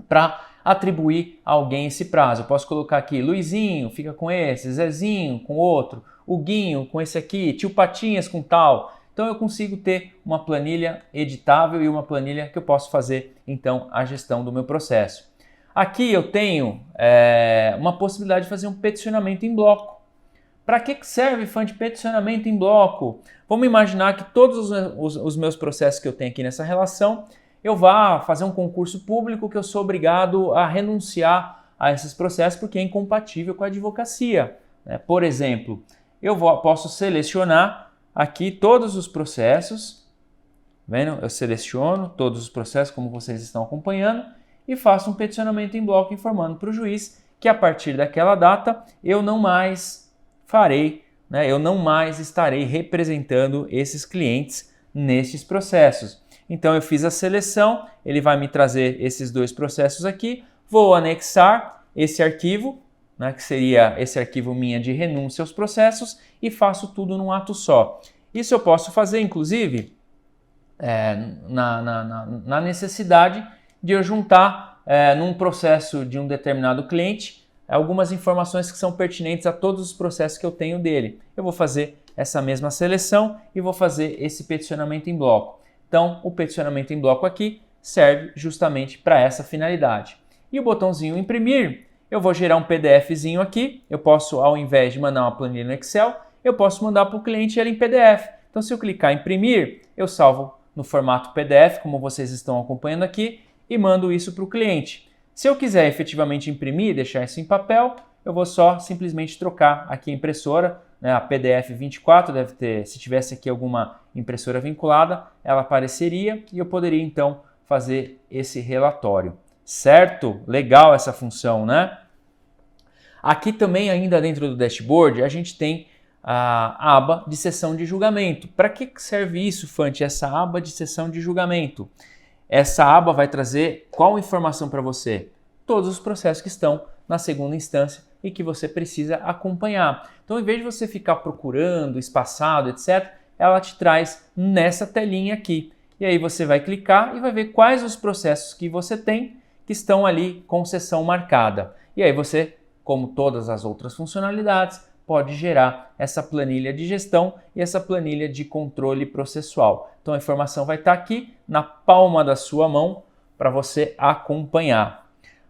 [SPEAKER 3] para atribuir a alguém esse prazo. Eu posso colocar aqui Luizinho, fica com esse, Zezinho com outro, Huguinho com esse aqui, Tio Patinhas com tal. Então eu consigo ter uma planilha editável e uma planilha que eu posso fazer então a gestão do meu processo. Aqui eu tenho uma possibilidade de fazer um peticionamento em bloco. Para que serve, Fante, peticionamento em bloco? Vamos imaginar que todos os meus processos que eu tenho aqui nessa relação, eu vá fazer um concurso público que eu sou obrigado a renunciar a esses processos porque é incompatível com a advocacia. Né? Por exemplo, posso selecionar aqui todos os processos, vendo? Eu seleciono todos os processos como vocês estão acompanhando e faço um peticionamento em bloco informando para o juiz que a partir daquela data eu não mais farei, né? Eu não mais estarei representando esses clientes nestes processos. Então eu fiz a seleção, ele vai me trazer esses dois processos aqui, vou anexar esse arquivo, né, que seria esse arquivo minha de renúncia aos processos e faço tudo num ato só. Isso eu posso fazer, inclusive, na necessidade de eu juntar num processo de um determinado cliente algumas informações que são pertinentes a todos os processos que eu tenho dele. Eu vou fazer essa mesma seleção e vou fazer esse peticionamento em bloco. Então, o peticionamento em bloco aqui serve justamente para essa finalidade. E o botãozinho imprimir, eu vou gerar um PDFzinho aqui. Eu posso, ao invés de mandar uma planilha no Excel, eu posso mandar para o cliente ela em PDF. Então, se eu clicar em imprimir, eu salvo no formato PDF, como vocês estão acompanhando aqui, e mando isso para o cliente. Se eu quiser efetivamente imprimir, deixar isso em papel, eu vou só simplesmente trocar aqui a impressora, né? A PDF 24 deve ter, se tivesse aqui alguma impressora vinculada, ela apareceria e eu poderia então fazer esse relatório. Certo? Legal essa função, né? Aqui também, ainda dentro do dashboard, a gente tem a aba de sessão de julgamento. Para que serve isso, Fante, essa aba de sessão de julgamento? Essa aba vai trazer qual informação para você? Todos os processos que estão na segunda instância e que você precisa acompanhar. Então, em vez de você ficar procurando, espaçado, etc., ela te traz nessa telinha aqui. E aí você vai clicar e vai ver quais os processos que você tem que estão ali com sessão marcada. E aí você, como todas as outras funcionalidades, pode gerar essa planilha de gestão e essa planilha de controle processual. Então a informação vai estar aqui na palma da sua mão para você acompanhar.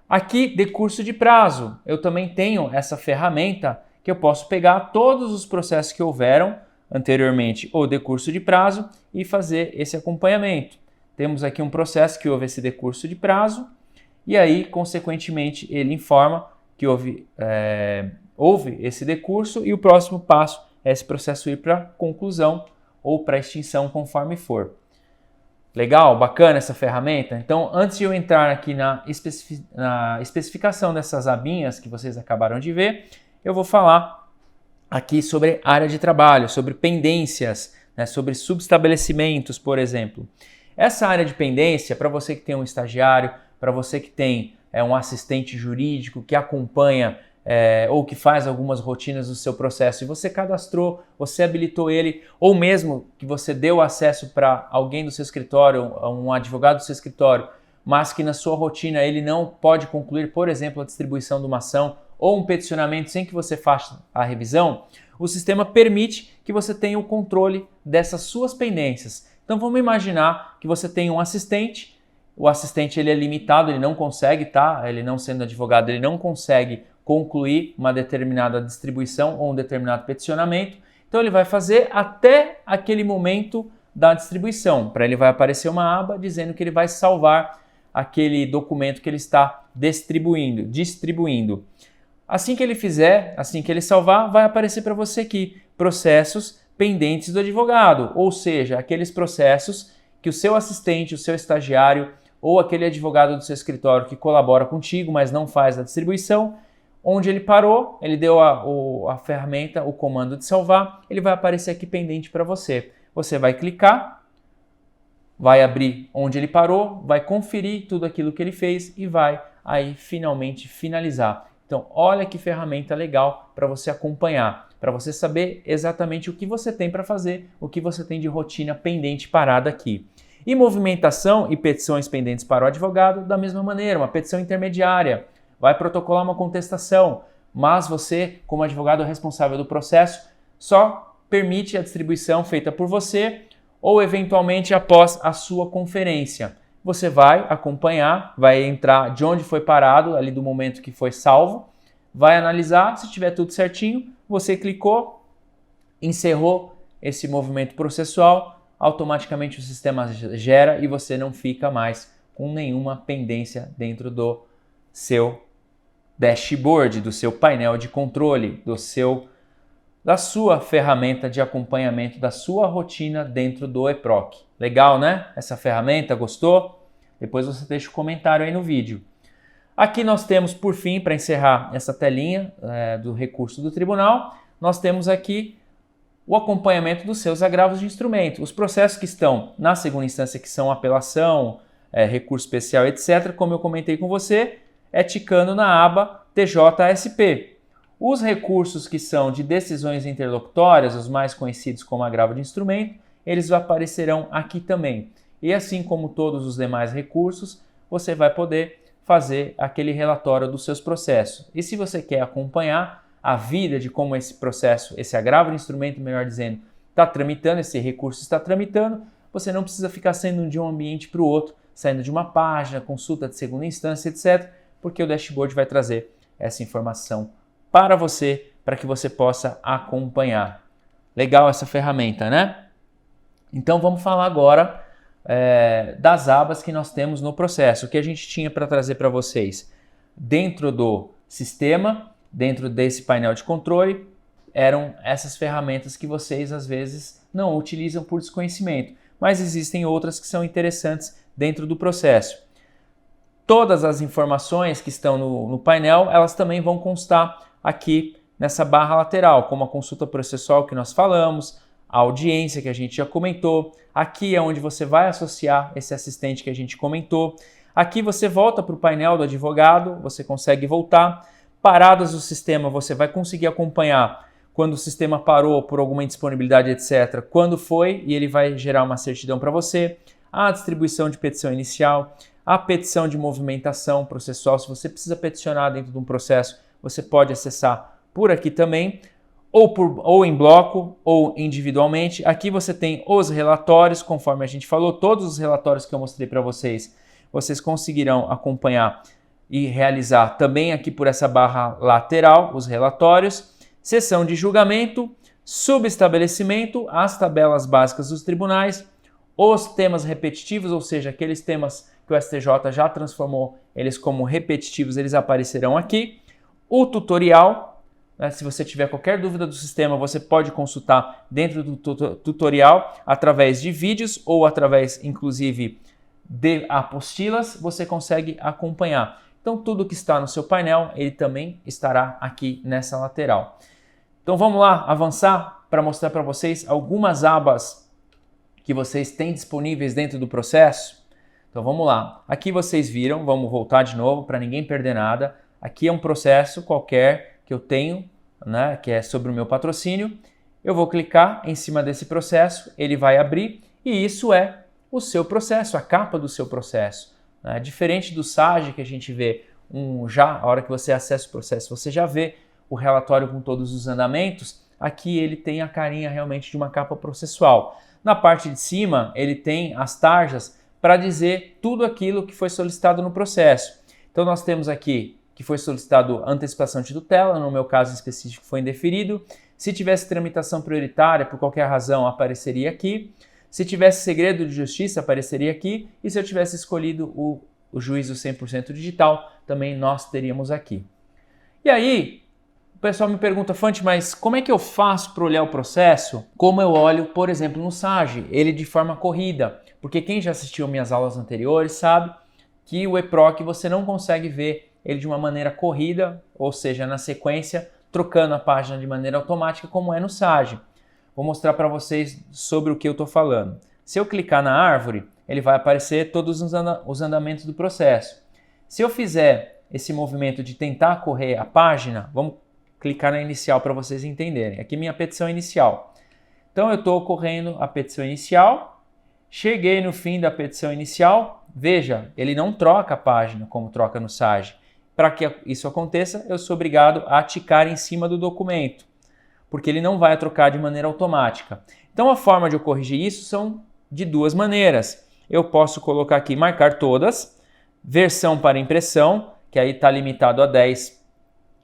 [SPEAKER 3] Aqui, decurso de prazo. Eu também tenho essa ferramenta que eu posso pegar todos os processos que houveram anteriormente o decurso de prazo e fazer esse acompanhamento. Temos aqui um processo que houve esse decurso de prazo e aí, consequentemente, ele informa que houve esse decurso e o próximo passo é esse processo ir para conclusão ou para extinção, conforme for. Legal? Bacana essa ferramenta? Então, antes de eu entrar aqui na especificação dessas abinhas que vocês acabaram de ver, eu vou falar aqui sobre área de trabalho, sobre pendências, né, sobre subestabelecimentos, por exemplo. Essa área de pendência, para você que tem um estagiário, para você que tem um assistente jurídico que acompanha ou que faz algumas rotinas do seu processo e você cadastrou, você habilitou ele, ou mesmo que você deu acesso para alguém do seu escritório, um advogado do seu escritório, mas que na sua rotina ele não pode concluir, por exemplo, a distribuição de uma ação ou um peticionamento sem que você faça a revisão, o sistema permite que você tenha o controle dessas suas pendências. Então vamos imaginar que você tem um assistente, o assistente ele é limitado, ele não consegue, ele não sendo advogado, ele não consegue concluir uma determinada distribuição ou um determinado peticionamento, então ele vai fazer até aquele momento da distribuição. Para ele vai aparecer uma aba dizendo que ele vai salvar aquele documento que ele está distribuindo. Assim que ele fizer, assim que ele salvar, vai aparecer para você aqui processos pendentes do advogado, ou seja, aqueles processos que o seu assistente, o seu estagiário ou aquele advogado do seu escritório que colabora contigo, mas não faz a distribuição, onde ele parou, ele deu a ferramenta, o comando de salvar, ele vai aparecer aqui pendente para você. Você vai clicar, vai abrir onde ele parou, vai conferir tudo aquilo que ele fez e vai aí finalmente finalizar. Então, olha que ferramenta legal para você acompanhar, para você saber exatamente o que você tem para fazer, o que você tem de rotina pendente parada aqui. E movimentação e petições pendentes para o advogado, da mesma maneira, uma petição intermediária, vai protocolar uma contestação, mas você, como advogado responsável do processo, só permite a distribuição feita por você ou eventualmente após a sua conferência. Você vai acompanhar, vai entrar de onde foi parado, ali do momento que foi salvo, vai analisar, se tiver tudo certinho, você clicou, encerrou esse movimento processual, automaticamente o sistema gera e você não fica mais com nenhuma pendência dentro do seu dashboard, do seu painel de controle, da sua ferramenta de acompanhamento da sua rotina dentro do eProc. Legal, né? Essa ferramenta, gostou? Depois você deixa o comentário aí no vídeo. Aqui nós temos, por fim, para encerrar essa telinha do recurso do tribunal, nós temos aqui o acompanhamento dos seus agravos de instrumento. Os processos que estão na segunda instância, que são apelação, recurso especial, etc., como eu comentei com você, é ticando na aba TJSP. Os recursos que são de decisões interlocutórias, os mais conhecidos como agravo de instrumento, eles aparecerão aqui também. E assim como todos os demais recursos, você vai poder fazer aquele relatório dos seus processos. E se você quer acompanhar a vida de como esse processo, esse agravo de instrumento, melhor dizendo, está tramitando, esse recurso está tramitando, você não precisa ficar saindo de um ambiente para o outro, saindo de uma página, consulta de segunda instância, etc., porque o dashboard vai trazer essa informação para você, para que você possa acompanhar. Legal essa ferramenta, né? Então vamos falar agora das abas que nós temos no processo. O que a gente tinha para trazer para vocês dentro do sistema, dentro desse painel de controle, eram essas ferramentas que vocês às vezes não utilizam por desconhecimento, mas existem outras que são interessantes dentro do processo. Todas as informações que estão no painel, elas também vão constar aqui nessa barra lateral, como a consulta processual que nós falamos, a audiência que a gente já comentou. Aqui é onde você vai associar esse assistente que a gente comentou. Aqui você volta para o painel do advogado, você consegue voltar. Paradas do sistema, você vai conseguir acompanhar quando o sistema parou por alguma indisponibilidade, etc., quando foi, e ele vai gerar uma certidão para você. A distribuição de petição inicial, a petição de movimentação processual. Se você precisa peticionar dentro de um processo, você pode acessar por aqui também, ou em bloco, ou individualmente. Aqui você tem os relatórios, conforme a gente falou, todos os relatórios que eu mostrei para vocês, vocês conseguirão acompanhar e realizar também aqui por essa barra lateral, os relatórios, sessão de julgamento, subestabelecimento, as tabelas básicas dos tribunais, os temas repetitivos, ou seja, aqueles temas que o STJ já transformou eles como repetitivos, eles aparecerão aqui. O tutorial, né, se você tiver qualquer dúvida do sistema, você pode consultar dentro do tutorial através de vídeos ou através, inclusive, de apostilas, você consegue acompanhar. Então, tudo que está no seu painel, ele também estará aqui nessa lateral. Então, vamos lá avançar para mostrar para vocês algumas abas que vocês têm disponíveis dentro do processo. Então, vamos lá. Aqui vocês viram, vamos voltar de novo para ninguém perder nada. Aqui é um processo qualquer que eu tenho, né, que é sobre o meu patrocínio. Eu vou clicar em cima desse processo, ele vai abrir e isso é o seu processo, a capa do seu processo. Né? Diferente do SAGE que a gente vê, a hora que você acessa o processo, você já vê o relatório com todos os andamentos. Aqui ele tem a carinha realmente de uma capa processual. Na parte de cima, ele tem as tarjas para dizer tudo aquilo que foi solicitado no processo. Então nós temos aqui que foi solicitado antecipação de tutela, no meu caso específico foi indeferido. Se tivesse tramitação prioritária, por qualquer razão, apareceria aqui. Se tivesse segredo de justiça, apareceria aqui. E se eu tivesse escolhido o juízo 100% digital, também nós teríamos aqui. E aí, o pessoal me pergunta, Fante, mas como é que eu faço para olhar o processo? Como eu olho, por exemplo, no SAGE, ele de forma corrida. Porque quem já assistiu minhas aulas anteriores sabe que o EPROC você não consegue ver ele de uma maneira corrida, ou seja, na sequência, trocando a página de maneira automática, como é no SAGE. Vou mostrar para vocês sobre o que eu estou falando. Se eu clicar na árvore, ele vai aparecer todos os andamentos do processo. Se eu fizer esse movimento de tentar correr a página, vamos clicar na inicial para vocês entenderem. Aqui minha petição inicial. Então eu estou correndo a petição inicial, cheguei no fim da petição inicial, veja, ele não troca a página como troca no SAGE. Para que isso aconteça, eu sou obrigado a ticar em cima do documento, porque ele não vai trocar de maneira automática. Então a forma de eu corrigir isso são de duas maneiras. Eu posso colocar aqui marcar todas, versão para impressão, que aí está limitado a 10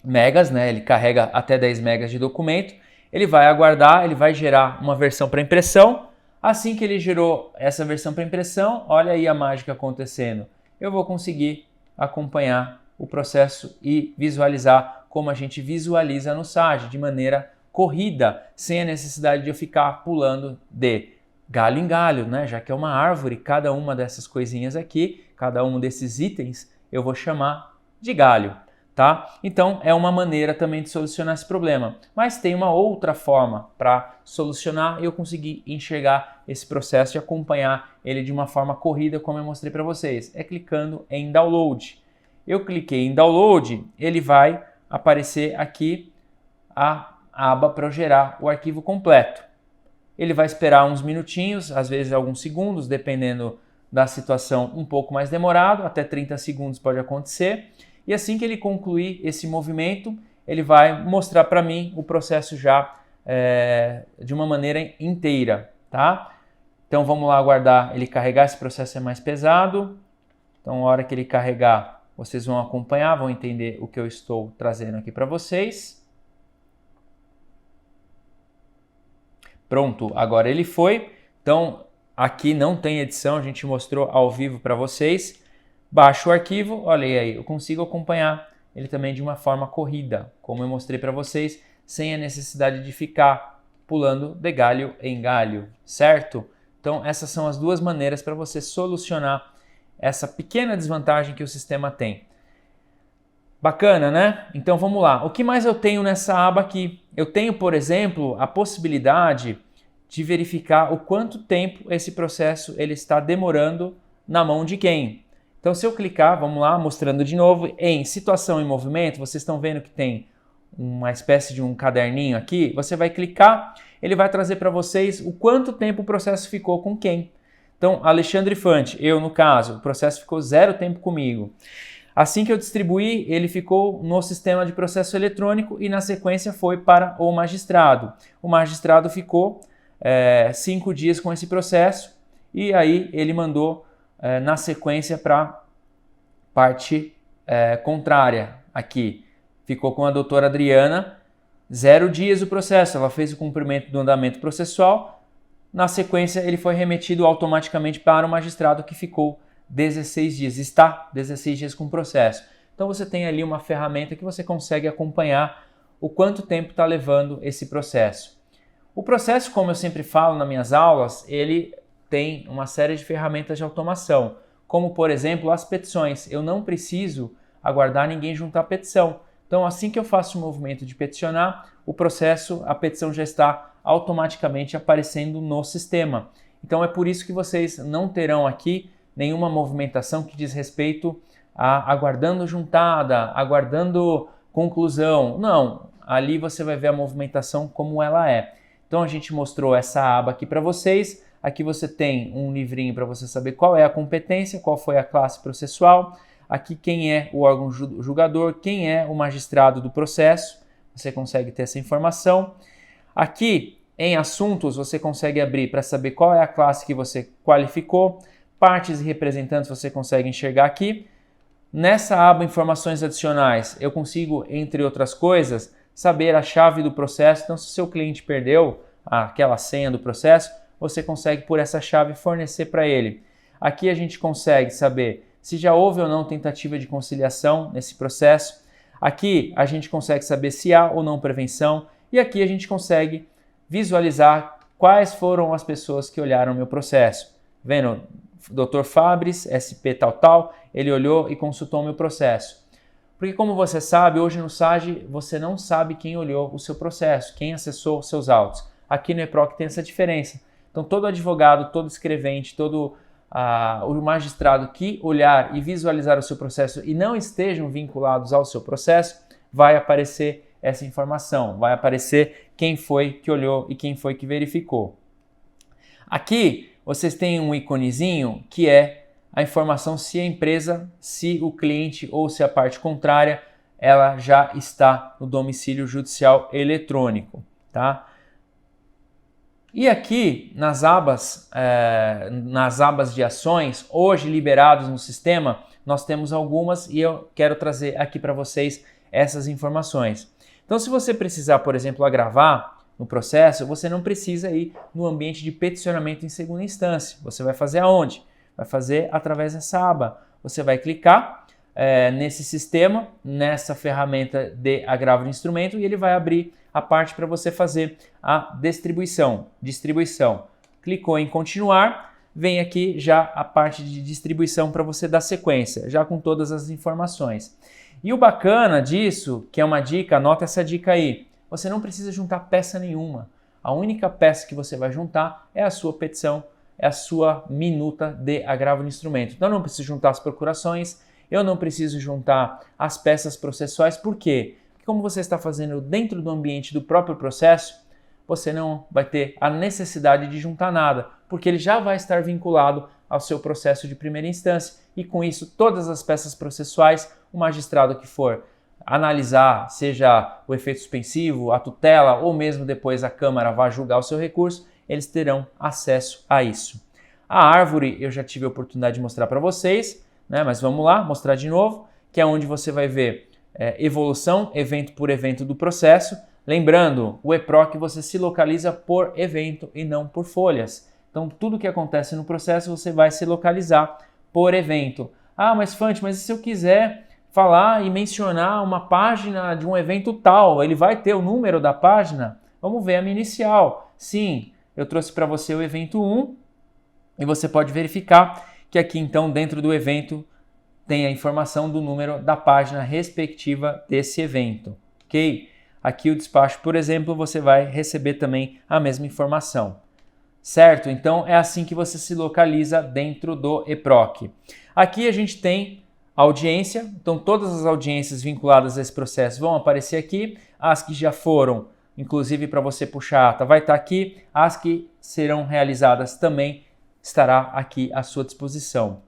[SPEAKER 3] megas, né? Ele carrega até 10 megas de documento. Ele vai aguardar, ele vai gerar uma versão para impressão. Assim que ele gerou essa versão para impressão, olha aí a mágica acontecendo. Eu vou conseguir acompanhar o processo e visualizar como a gente visualiza no SAGE, de maneira corrida, sem a necessidade de eu ficar pulando de galho em galho, né? Já que é uma árvore, cada uma dessas coisinhas aqui, cada um desses itens, eu vou chamar de galho, tá? Então é uma maneira também de solucionar esse problema. Mas tem uma outra forma para solucionar e eu conseguir enxergar esse processo e acompanhar ele de uma forma corrida, como eu mostrei para vocês. É clicando em Download. Eu cliquei em Download, ele vai aparecer aqui a aba para eu gerar o arquivo completo. Ele vai esperar uns minutinhos, às vezes alguns segundos, dependendo da situação, um pouco mais demorado, até 30 segundos pode acontecer. E assim que ele concluir esse movimento, ele vai mostrar para mim o processo já de uma maneira inteira, tá? Então vamos lá aguardar ele carregar, esse processo é mais pesado. Então na hora que ele carregar, vocês vão acompanhar, vão entender o que eu estou trazendo aqui para vocês. Pronto, agora ele foi. Então aqui não tem edição, a gente mostrou ao vivo para vocês. Baixo o arquivo, olha aí, eu consigo acompanhar ele também de uma forma corrida, como eu mostrei para vocês, sem a necessidade de ficar pulando de galho em galho, certo? Então essas são as duas maneiras para você solucionar essa pequena desvantagem que o sistema tem. Bacana, né? Então vamos lá. O que mais eu tenho nessa aba aqui? Eu tenho, por exemplo, a possibilidade de verificar o quanto tempo esse processo ele está demorando na mão de quem. Então se eu clicar, vamos lá, mostrando de novo, em situação em movimento, vocês estão vendo que tem uma espécie de um caderninho aqui, você vai clicar, ele vai trazer para vocês o quanto tempo o processo ficou com quem. Então, Alexandre Fante, eu no caso, o processo ficou 0 tempo comigo. Assim que eu distribuí, ele ficou no sistema de processo eletrônico e na sequência foi para o magistrado. O magistrado ficou 5 dias com esse processo e aí ele mandou na sequência para parte contrária aqui. Ficou com a doutora Adriana, 0 dias o processo, ela fez o cumprimento do andamento processual. Na sequência, ele foi remetido automaticamente para o magistrado que ficou 16 dias, está 16 dias com o processo. Então você tem ali uma ferramenta que você consegue acompanhar o quanto tempo está levando esse processo. O processo, como eu sempre falo nas minhas aulas, ele tem uma série de ferramentas de automação, como por exemplo as petições. Eu não preciso aguardar ninguém juntar a petição. Então assim que eu faço o movimento de peticionar, o processo, a petição já está automaticamente aparecendo no sistema. Então é por isso que vocês não terão aqui nenhuma movimentação que diz respeito a aguardando juntada, aguardando conclusão. Não, ali você vai ver a movimentação como ela é. Então a gente mostrou essa aba aqui para vocês. Aqui você tem um livrinho para você saber qual é a competência, qual foi a classe processual. Aqui quem é o órgão julgador, quem é o magistrado do processo. Você consegue ter essa informação. Aqui em assuntos você consegue abrir para saber qual é a classe que você qualificou. Partes e representantes você consegue enxergar aqui. Nessa aba informações adicionais eu consigo, entre outras coisas, saber a chave do processo. Então se o seu cliente perdeu aquela senha do processo, você consegue por essa chave fornecer para ele. Aqui a gente consegue saber se já houve ou não tentativa de conciliação nesse processo. Aqui a gente consegue saber se há ou não prevenção. E aqui a gente consegue visualizar quais foram as pessoas que olharam o meu processo. Vendo? Dr. Fabris, SP tal, ele olhou e consultou o meu processo. Porque como você sabe, hoje no SAGE você não sabe quem olhou o seu processo, quem acessou os seus autos. Aqui no EPROC tem essa diferença. Então todo advogado, todo escrevente, todo o magistrado que olhar e visualizar o seu processo e não estejam vinculados ao seu processo, vai aparecer essa informação, vai aparecer quem foi que olhou e quem foi que verificou. Aqui vocês têm um iconezinho que é a informação se a empresa, se o cliente ou se a parte contrária, ela já está no domicílio judicial eletrônico, tá? E aqui nas abas de ações, hoje liberados no sistema, nós temos algumas e eu quero trazer aqui para vocês essas informações. Então se você precisar, por exemplo, agravar no processo, você não precisa ir no ambiente de peticionamento em segunda instância. Você vai fazer aonde? Vai fazer através dessa aba. Você vai clicar nesse sistema, nessa ferramenta de agravo de instrumento e ele vai abrir a parte para você fazer a distribuição. Clicou em continuar, vem aqui já a parte de distribuição para você dar sequência, já com todas as informações. E o bacana disso, que é uma dica, anota essa dica aí, você não precisa juntar peça nenhuma. A única peça que você vai juntar é a sua petição, é a sua minuta de agravo de instrumento. Então eu não preciso juntar as procurações, eu não preciso juntar as peças processuais, por quê? Porque como você está fazendo dentro do ambiente do próprio processo, você não vai ter a necessidade de juntar nada, porque ele já vai estar vinculado ao seu processo de primeira instância e com isso todas as peças processuais, o magistrado que for analisar, seja o efeito suspensivo, a tutela ou mesmo depois a Câmara vai julgar o seu recurso, eles terão acesso a isso. A árvore eu já tive a oportunidade de mostrar para vocês, né? Mas vamos lá, mostrar de novo, que é onde você vai ver evolução, evento por evento do processo. Lembrando, o EPROC você se localiza por evento e não por folhas. Então tudo que acontece no processo você vai se localizar por evento. Ah, mas Fante, mas e se eu quiser falar e mencionar uma página de um evento tal, ele vai ter o número da página? Vamos ver a minha inicial. Sim, eu trouxe para você o evento 1 e você pode verificar que aqui então dentro do evento tem a informação do número da página respectiva desse evento, ok? Aqui o despacho, por exemplo, você vai receber também a mesma informação, certo? Então é assim que você se localiza dentro do EPROC. Aqui a gente tem audiência, então todas as audiências vinculadas a esse processo vão aparecer aqui, as que já foram, inclusive para você puxar a ata, vai estar aqui, as que serão realizadas também estará aqui à sua disposição.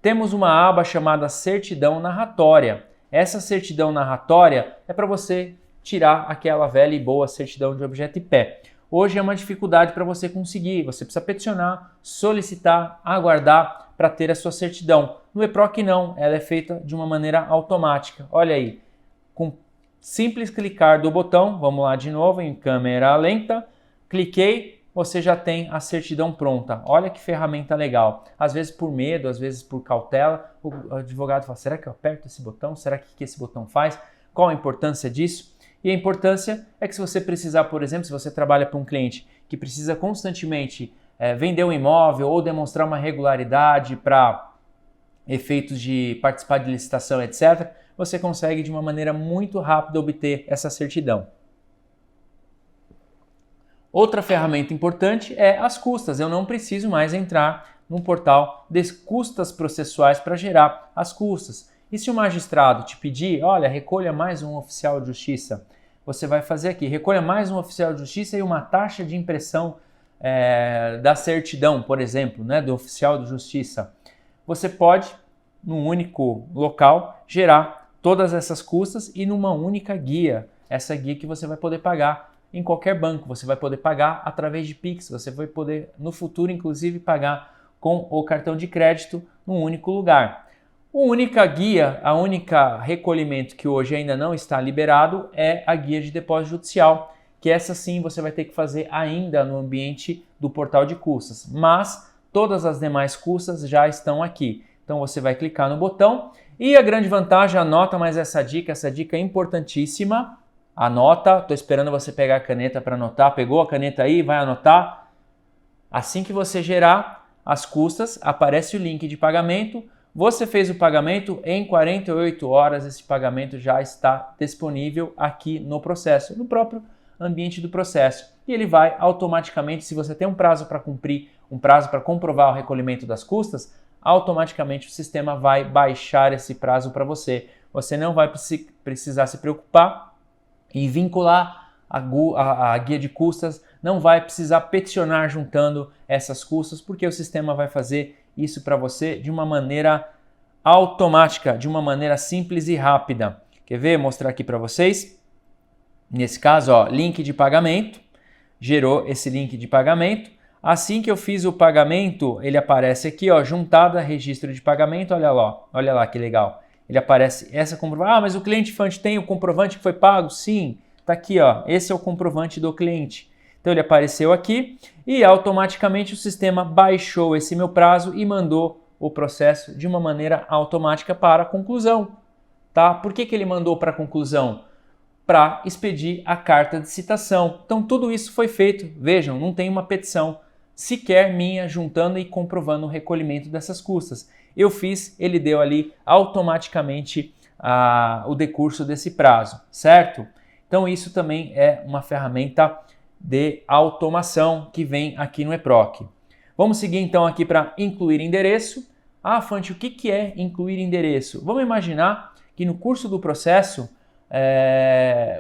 [SPEAKER 3] Temos uma aba chamada certidão narratória. Essa certidão narratória é para você tirar aquela velha e boa certidão de objeto e pé. Hoje é uma dificuldade para você conseguir, você precisa peticionar, solicitar, aguardar para ter a sua certidão. No EPROC não, ela é feita de uma maneira automática. Olha aí, com simples clicar do botão, vamos lá de novo em câmera lenta, cliquei, você já tem a certidão pronta. Olha que ferramenta legal. Às vezes por medo, às vezes por cautela, o advogado fala, será que eu aperto esse botão? Será que esse botão faz? Qual a importância disso? E a importância é que se você precisar, por exemplo, se você trabalha para um cliente que precisa constantemente vender um imóvel ou demonstrar uma regularidade para efeitos de participar de licitação, etc., você consegue de uma maneira muito rápida obter essa certidão. Outra ferramenta importante é as custas. Eu não preciso mais entrar no portal de custas processuais para gerar as custas. E se o magistrado te pedir, olha, recolha mais um oficial de justiça, você vai fazer aqui, recolha mais um oficial de justiça e uma taxa de impressão da certidão, por exemplo, né, do oficial de justiça. Você pode, num único local, gerar todas essas custas e numa única guia. Essa guia que você vai poder pagar em qualquer banco, você vai poder pagar através de Pix, você vai poder, no futuro, inclusive, pagar com o cartão de crédito num único lugar. A única guia, a única recolhimento que hoje ainda não está liberado é a guia de depósito judicial, que essa sim você vai ter que fazer ainda no ambiente do portal de custas, mas todas as demais custas já estão aqui. Então você vai clicar no botão e a grande vantagem, anota mais essa dica é importantíssima, anota, estou esperando você pegar a caneta para anotar, pegou a caneta aí, vai anotar. Assim que você gerar as custas, aparece o link de pagamento. Você fez o pagamento, em 48 horas esse pagamento já está disponível aqui no processo, no próprio ambiente do processo. E ele vai automaticamente, se você tem um prazo para cumprir, um prazo para comprovar o recolhimento das custas, automaticamente o sistema vai baixar esse prazo para você. Você não vai precisar se preocupar em vincular a guia de custas, não vai precisar peticionar juntando essas custas, porque o sistema vai fazer isso para você de uma maneira automática, de uma maneira simples e rápida. Quer ver? Mostrar aqui para vocês. Nesse caso, ó, link de pagamento, gerou esse link de pagamento. Assim que eu fiz o pagamento, ele aparece aqui, ó, juntada registro de pagamento, olha lá que legal. Ele aparece essa comprovante. Ah, mas o cliente tem o comprovante que foi pago? Sim, tá aqui, ó. Esse é o comprovante do cliente. Então ele apareceu aqui e automaticamente o sistema baixou esse meu prazo e mandou o processo de uma maneira automática para a conclusão, tá? Por que ele mandou para a conclusão? Para expedir a carta de citação. Então tudo isso foi feito, vejam, não tem uma petição sequer minha juntando e comprovando o recolhimento dessas custas. Eu fiz, ele deu ali automaticamente o decurso desse prazo, certo? Então isso também é uma ferramenta de automação que vem aqui no eProc. Vamos seguir então aqui para incluir endereço. Ah, Fante, o que é incluir endereço? Vamos imaginar que no curso do processo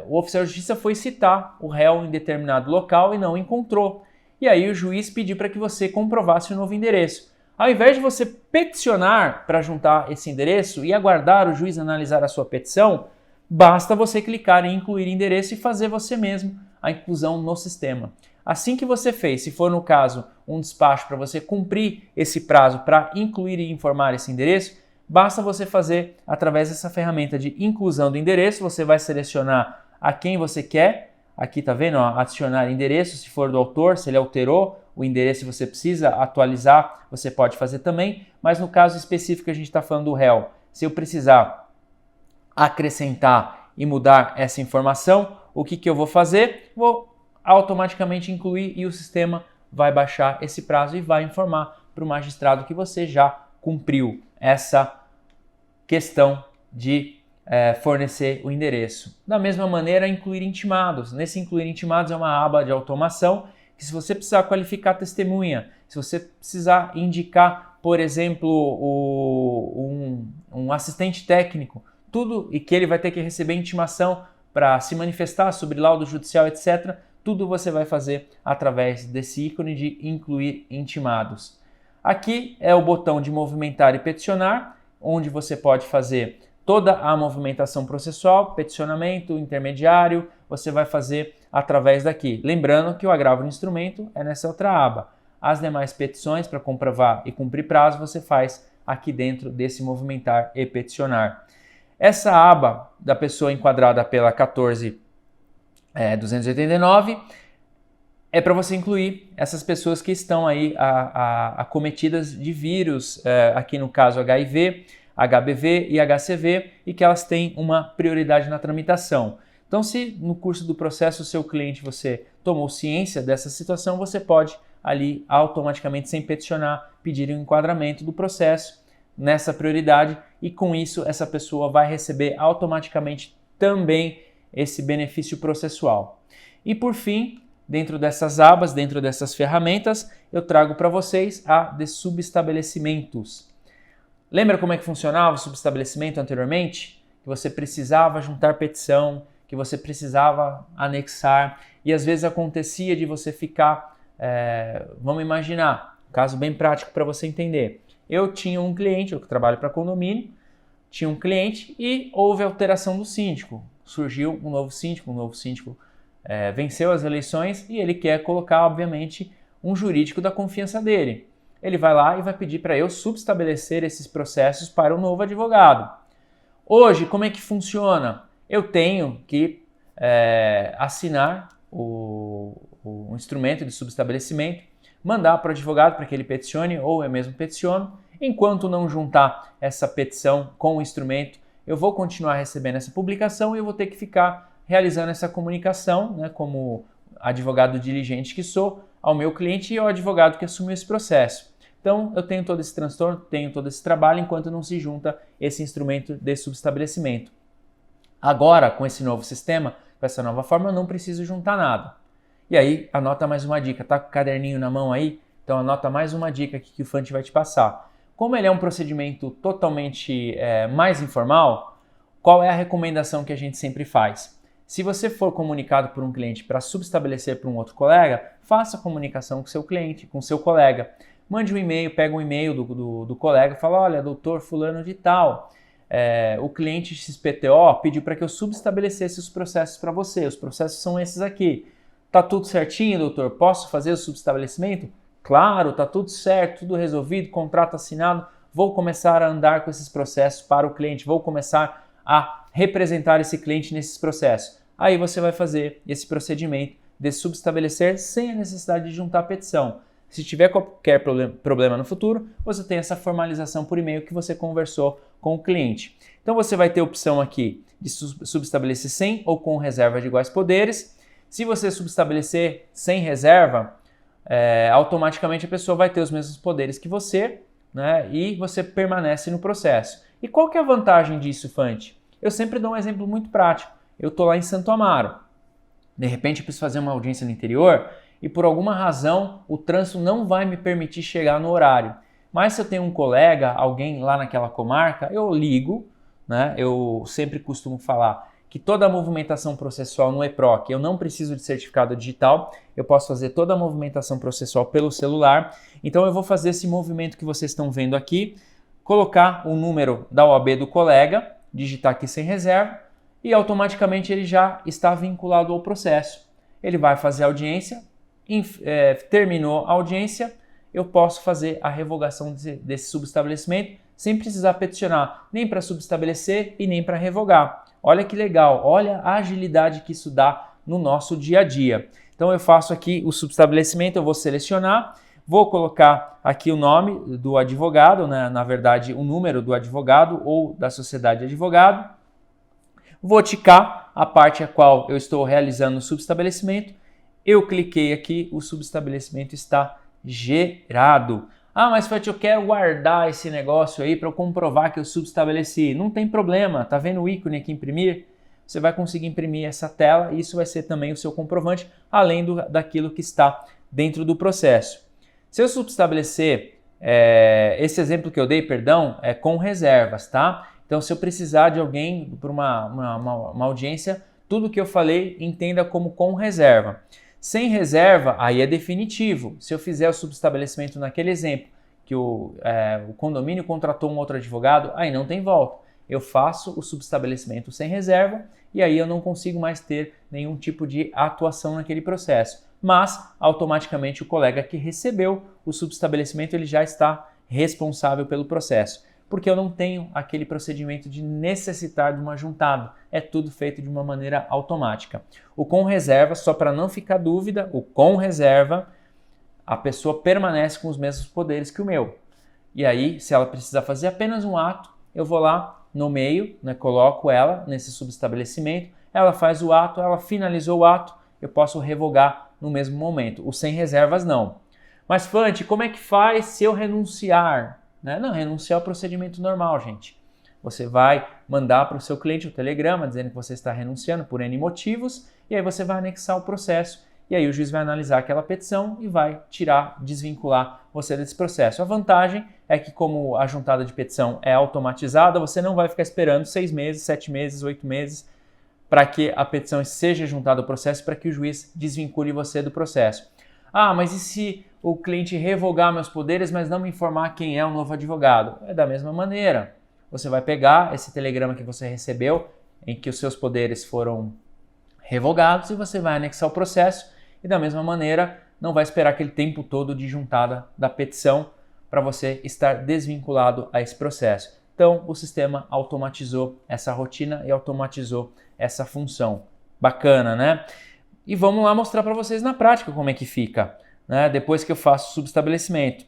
[SPEAKER 3] o oficial de justiça foi citar o réu em determinado local e não encontrou. E aí o juiz pediu para que você comprovasse o novo endereço. Ao invés de você peticionar para juntar esse endereço e aguardar o juiz analisar a sua petição, basta você clicar em incluir endereço e fazer você mesmo a inclusão no sistema. Assim que você fez, se for no caso um despacho para você cumprir esse prazo para incluir e informar esse endereço, basta você fazer através dessa ferramenta de inclusão do endereço, você vai selecionar a quem você quer. Aqui tá vendo, ó, adicionar endereço, se for do autor, se ele alterou o endereço e você precisa atualizar, você pode fazer também, mas no caso específico a gente está falando do réu. Se eu precisar acrescentar e mudar essa informação, o que eu vou fazer? Vou automaticamente incluir e o sistema vai baixar esse prazo e vai informar para o magistrado que você já cumpriu essa questão de fornecer o endereço. Da mesma maneira, incluir intimados. Nesse incluir intimados é uma aba de automação que, se você precisar qualificar testemunha, se você precisar indicar, por exemplo, um assistente técnico, tudo, e que ele vai ter que receber intimação para se manifestar sobre laudo judicial, etc., tudo você vai fazer através desse ícone de incluir intimados. Aqui é o botão de movimentar e peticionar, onde você pode fazer toda a movimentação processual, peticionamento, intermediário, você vai fazer através daqui. Lembrando que o agravo no instrumento é nessa outra aba. As demais petições para comprovar e cumprir prazo você faz aqui dentro desse movimentar e peticionar. Essa aba da pessoa enquadrada pela 14.289 é para você incluir essas pessoas que estão aí acometidas de vírus, aqui no caso HIV, HBV e HCV, e que elas têm uma prioridade na tramitação. Então, se no curso do processo o seu cliente você tomou ciência dessa situação, você pode ali automaticamente, sem peticionar, pedir um enquadramento do processo nessa prioridade e com isso essa pessoa vai receber automaticamente também esse benefício processual. E por fim, dentro dessas abas, dentro dessas ferramentas, eu trago para vocês a de subestabelecimentos. Lembra como é que funcionava o subestabelecimento anteriormente? Que você precisava juntar petição, que você precisava anexar, e às vezes acontecia de você ficar, vamos imaginar, um caso bem prático para você entender. Eu tinha um cliente, eu que trabalho para condomínio, tinha um cliente e houve alteração do síndico. Surgiu um novo síndico venceu as eleições e ele quer colocar, obviamente, um jurídico da confiança dele. Ele vai lá e vai pedir para eu subestabelecer esses processos para o novo advogado. Hoje, como é que funciona? Eu tenho que assinar o instrumento de subestabelecimento, mandar para o advogado para que ele peticione ou eu mesmo peticiono. Enquanto não juntar essa petição com o instrumento, eu vou continuar recebendo essa publicação e eu vou ter que ficar realizando essa comunicação, né, como advogado diligente que sou, ao meu cliente e ao advogado que assumiu esse processo. Então, eu tenho todo esse transtorno, tenho todo esse trabalho, enquanto não se junta esse instrumento de subestabelecimento. Agora, com esse novo sistema, com essa nova forma, eu não preciso juntar nada. E aí, anota mais uma dica. Tá com o caderninho na mão aí? Então, anota mais uma dica aqui que o Fante vai te passar. Como ele é um procedimento totalmente mais informal, qual é a recomendação que a gente sempre faz? Se você for comunicado por um cliente para subestabelecer para um outro colega, faça a comunicação com seu cliente, com seu colega. Mande um e-mail, pega um e-mail do colega e fala, olha, doutor fulano de tal, o cliente XPTO pediu para que eu subestabelecesse os processos para você. Os processos são esses aqui. Tá tudo certinho, doutor? Posso fazer o subestabelecimento? Claro, tá tudo certo, tudo resolvido, contrato assinado. Vou começar a andar com esses processos para o cliente. Vou começar a representar esse cliente nesses processos. Aí você vai fazer esse procedimento de subestabelecer sem a necessidade de juntar a petição. Se tiver qualquer problema no futuro, você tem essa formalização por e-mail que você conversou com o cliente. Então você vai ter a opção aqui de subestabelecer sem ou com reserva de iguais poderes. Se você subestabelecer sem reserva, automaticamente a pessoa vai ter os mesmos poderes que você, né, e você permanece no processo. E qual que é a vantagem disso, Fante? Eu sempre dou um exemplo muito prático. Eu estou lá em Santo Amaro. De repente eu preciso fazer uma audiência no interior e por alguma razão o trânsito não vai me permitir chegar no horário. Mas se eu tenho um colega, alguém lá naquela comarca, eu ligo, né? Eu sempre costumo falar que toda a movimentação processual no EPROC, eu não preciso de certificado digital, eu posso fazer toda a movimentação processual pelo celular. Então eu vou fazer esse movimento que vocês estão vendo aqui, colocar o número da OAB do colega, digitar aqui sem reserva e automaticamente ele já está vinculado ao processo. Ele vai fazer a audiência, terminou a audiência, eu posso fazer a revogação desse subestabelecimento sem precisar peticionar nem para subestabelecer e nem para revogar. Olha que legal, olha a agilidade que isso dá no nosso dia a dia. Então eu faço aqui o subestabelecimento, eu vou selecionar, vou colocar aqui o nome do advogado, né? Na verdade o número do advogado ou da sociedade de advogado. Vou ticar a parte a qual eu estou realizando o subestabelecimento. Eu cliquei aqui, o subestabelecimento está gerado. Ah, mas Fante, eu quero guardar esse negócio aí para eu comprovar que eu subestabeleci. Não tem problema, tá vendo o ícone aqui imprimir? Você vai conseguir imprimir essa tela e isso vai ser também o seu comprovante, além daquilo que está dentro do processo. Se eu subestabelecer, esse exemplo que eu dei, perdão, é com reservas, tá? Então, se eu precisar de alguém para uma audiência, tudo que eu falei, entenda como com reserva. Sem reserva, aí é definitivo. Se eu fizer o subestabelecimento naquele exemplo, que o condomínio contratou um outro advogado, aí não tem volta. Eu faço o subestabelecimento sem reserva e aí eu não consigo mais ter nenhum tipo de atuação naquele processo. Mas, automaticamente, o colega que recebeu o subestabelecimento, ele já está responsável pelo processo. Porque eu não tenho aquele procedimento de necessitar de uma juntada. É tudo feito de uma maneira automática. O com reserva, só para não ficar dúvida, o com reserva, a pessoa permanece com os mesmos poderes que o meu. E aí, se ela precisar fazer apenas um ato, eu vou lá no meio, né, coloco ela nesse subestabelecimento, ela faz o ato, ela finalizou o ato, eu posso revogar no mesmo momento. O sem reservas não. Mas Fante, como é que faz se eu renunciar? Não, renunciar ao procedimento normal, gente. Você vai mandar para o seu cliente o telegrama dizendo que você está renunciando por N motivos e aí você vai anexar o processo e aí o juiz vai analisar aquela petição e vai tirar, desvincular você desse processo. A vantagem é que, como a juntada de petição é automatizada, você não vai ficar esperando 6 meses, 7 meses, 8 meses para que a petição seja juntada ao processo, para que o juiz desvincule você do processo. Ah, mas e se o cliente revogar meus poderes, mas não me informar quem é o novo advogado? É da mesma maneira. Você vai pegar esse telegrama que você recebeu, em que os seus poderes foram revogados, e você vai anexar o processo, e da mesma maneira não vai esperar aquele tempo todo de juntada da petição para você estar desvinculado a esse processo. Então, o sistema automatizou essa rotina e automatizou essa função. Bacana, né? E vamos lá mostrar para vocês na prática como é que fica, né? Depois que eu faço o subestabelecimento.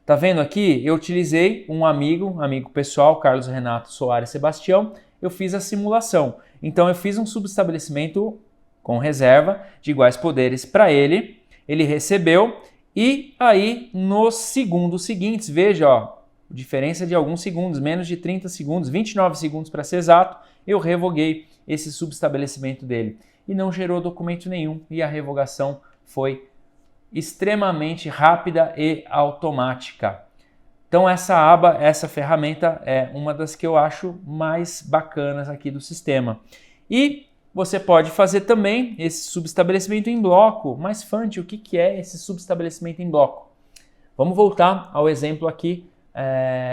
[SPEAKER 3] Tá vendo aqui? Eu utilizei um amigo pessoal, Carlos Renato Soares Sebastião, eu fiz a simulação. Então eu fiz um subestabelecimento com reserva de iguais poderes para ele, ele recebeu, e aí nos segundos seguintes, veja, ó, diferença de alguns segundos, menos de 30 segundos, 29 segundos para ser exato, eu revoguei esse subestabelecimento dele. E não gerou documento nenhum, e a revogação foi extremamente rápida e automática. Então essa ferramenta é uma das que eu acho mais bacanas aqui do sistema. E você pode fazer também esse subestabelecimento em bloco. Mas, Fante, o que é esse subestabelecimento em bloco? Vamos voltar ao exemplo aqui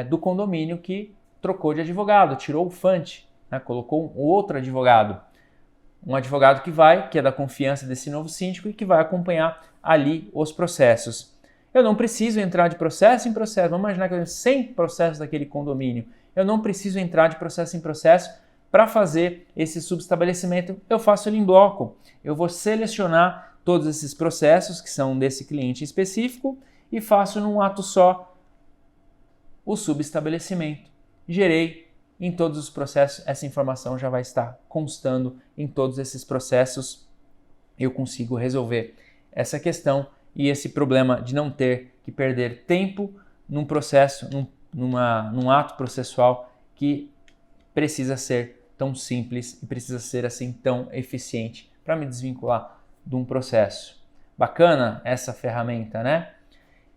[SPEAKER 3] do condomínio que trocou de advogado, tirou o Fante, né, colocou um outro advogado. Um advogado que é da confiança desse novo síndico e que vai acompanhar ali os processos. Eu não preciso entrar de processo em processo. Vamos imaginar que eu tenho 100 processos daquele condomínio. Eu não preciso entrar de processo em processo para fazer esse subestabelecimento. Eu faço ele em bloco. Eu vou selecionar todos esses processos que são desse cliente específico e faço num ato só o subestabelecimento. Gerei em todos os processos, essa informação já vai estar constando em todos esses processos. Eu consigo resolver essa questão e esse problema de não ter que perder tempo num processo, num ato processual que precisa ser tão simples e precisa ser assim tão eficiente para me desvincular de um processo. Bacana essa ferramenta, né?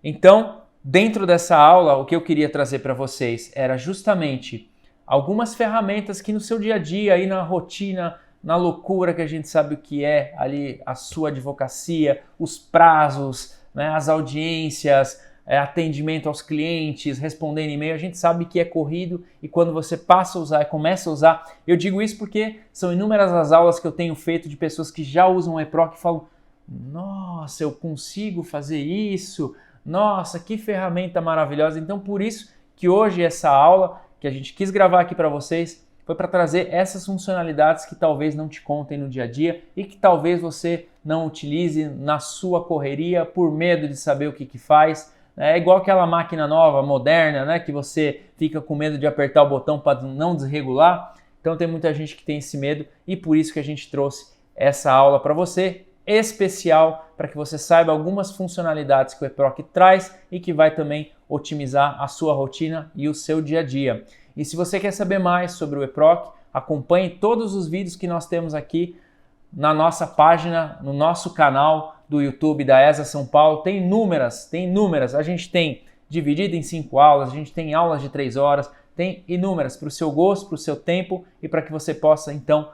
[SPEAKER 3] Então, dentro dessa aula, o que eu queria trazer para vocês era justamente algumas ferramentas que no seu dia a dia, aí na rotina, na loucura que a gente sabe o que é ali a sua advocacia, os prazos, né, as audiências, atendimento aos clientes, respondendo e-mail, a gente sabe que é corrido e quando você passa a usar e começa a usar, eu digo isso porque são inúmeras as aulas que eu tenho feito de pessoas que já usam o eProc e falam: nossa, eu consigo fazer isso, nossa, que ferramenta maravilhosa. Então, por isso que hoje essa aula que a gente quis gravar aqui para vocês foi para trazer essas funcionalidades que talvez não te contem no dia a dia e que talvez você não utilize na sua correria por medo de saber o que faz. É igual aquela máquina nova, moderna, né, que você fica com medo de apertar o botão para não desregular. Então tem muita gente que tem esse medo e por isso que a gente trouxe essa aula para você, especial, para que você saiba algumas funcionalidades que o eProc traz e que vai também otimizar a sua rotina e o seu dia a dia. E se você quer saber mais sobre o eProc, acompanhe todos os vídeos que nós temos aqui na nossa página, no nosso canal do YouTube da ESA São Paulo. Tem inúmeras. A gente tem dividido em 5 aulas, a gente tem aulas de 3 horas, tem inúmeras para o seu gosto, para o seu tempo e para que você possa então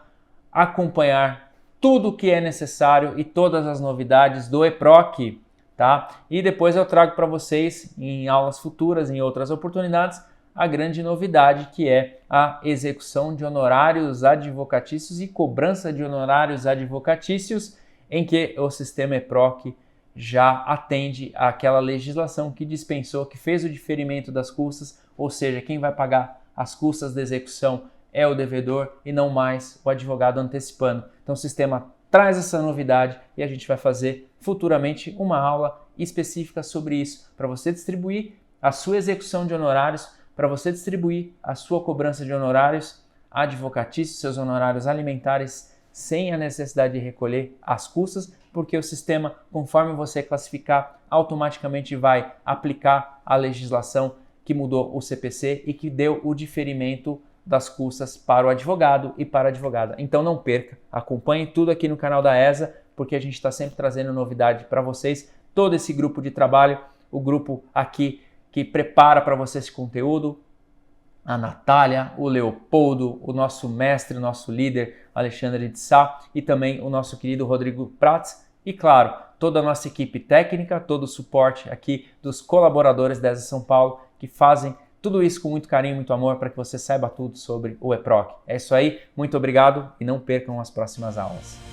[SPEAKER 3] acompanhar tudo o que é necessário e todas as novidades do eProc, tá? E depois eu trago para vocês em aulas futuras, em outras oportunidades, a grande novidade que é a execução de honorários advocatícios e cobrança de honorários advocatícios, em que o sistema eProc já atende àquela legislação que dispensou, que fez o diferimento das custas, ou seja, quem vai pagar as custas da execução é o devedor e não mais o advogado antecipando. Então o sistema traz essa novidade e a gente vai fazer futuramente uma aula específica sobre isso, para você distribuir a sua execução de honorários, para você distribuir a sua cobrança de honorários advocatícios, seus honorários alimentares, sem a necessidade de recolher as custas, porque o sistema, conforme você classificar, automaticamente vai aplicar a legislação que mudou o CPC e que deu o diferimento das custas para o advogado e para a advogada. Então não perca, acompanhe tudo aqui no canal da ESA porque a gente está sempre trazendo novidade para vocês. Todo esse grupo de trabalho, o grupo aqui que prepara para você esse conteúdo, a Natália, o Leopoldo, o nosso mestre, o nosso líder, Alexandre de Sá, e também o nosso querido Rodrigo Prats, e claro, toda a nossa equipe técnica, todo o suporte aqui dos colaboradores da ESA São Paulo, que fazem tudo isso com muito carinho, muito amor, para que você saiba tudo sobre o EPROC. É isso aí, muito obrigado e não percam as próximas aulas.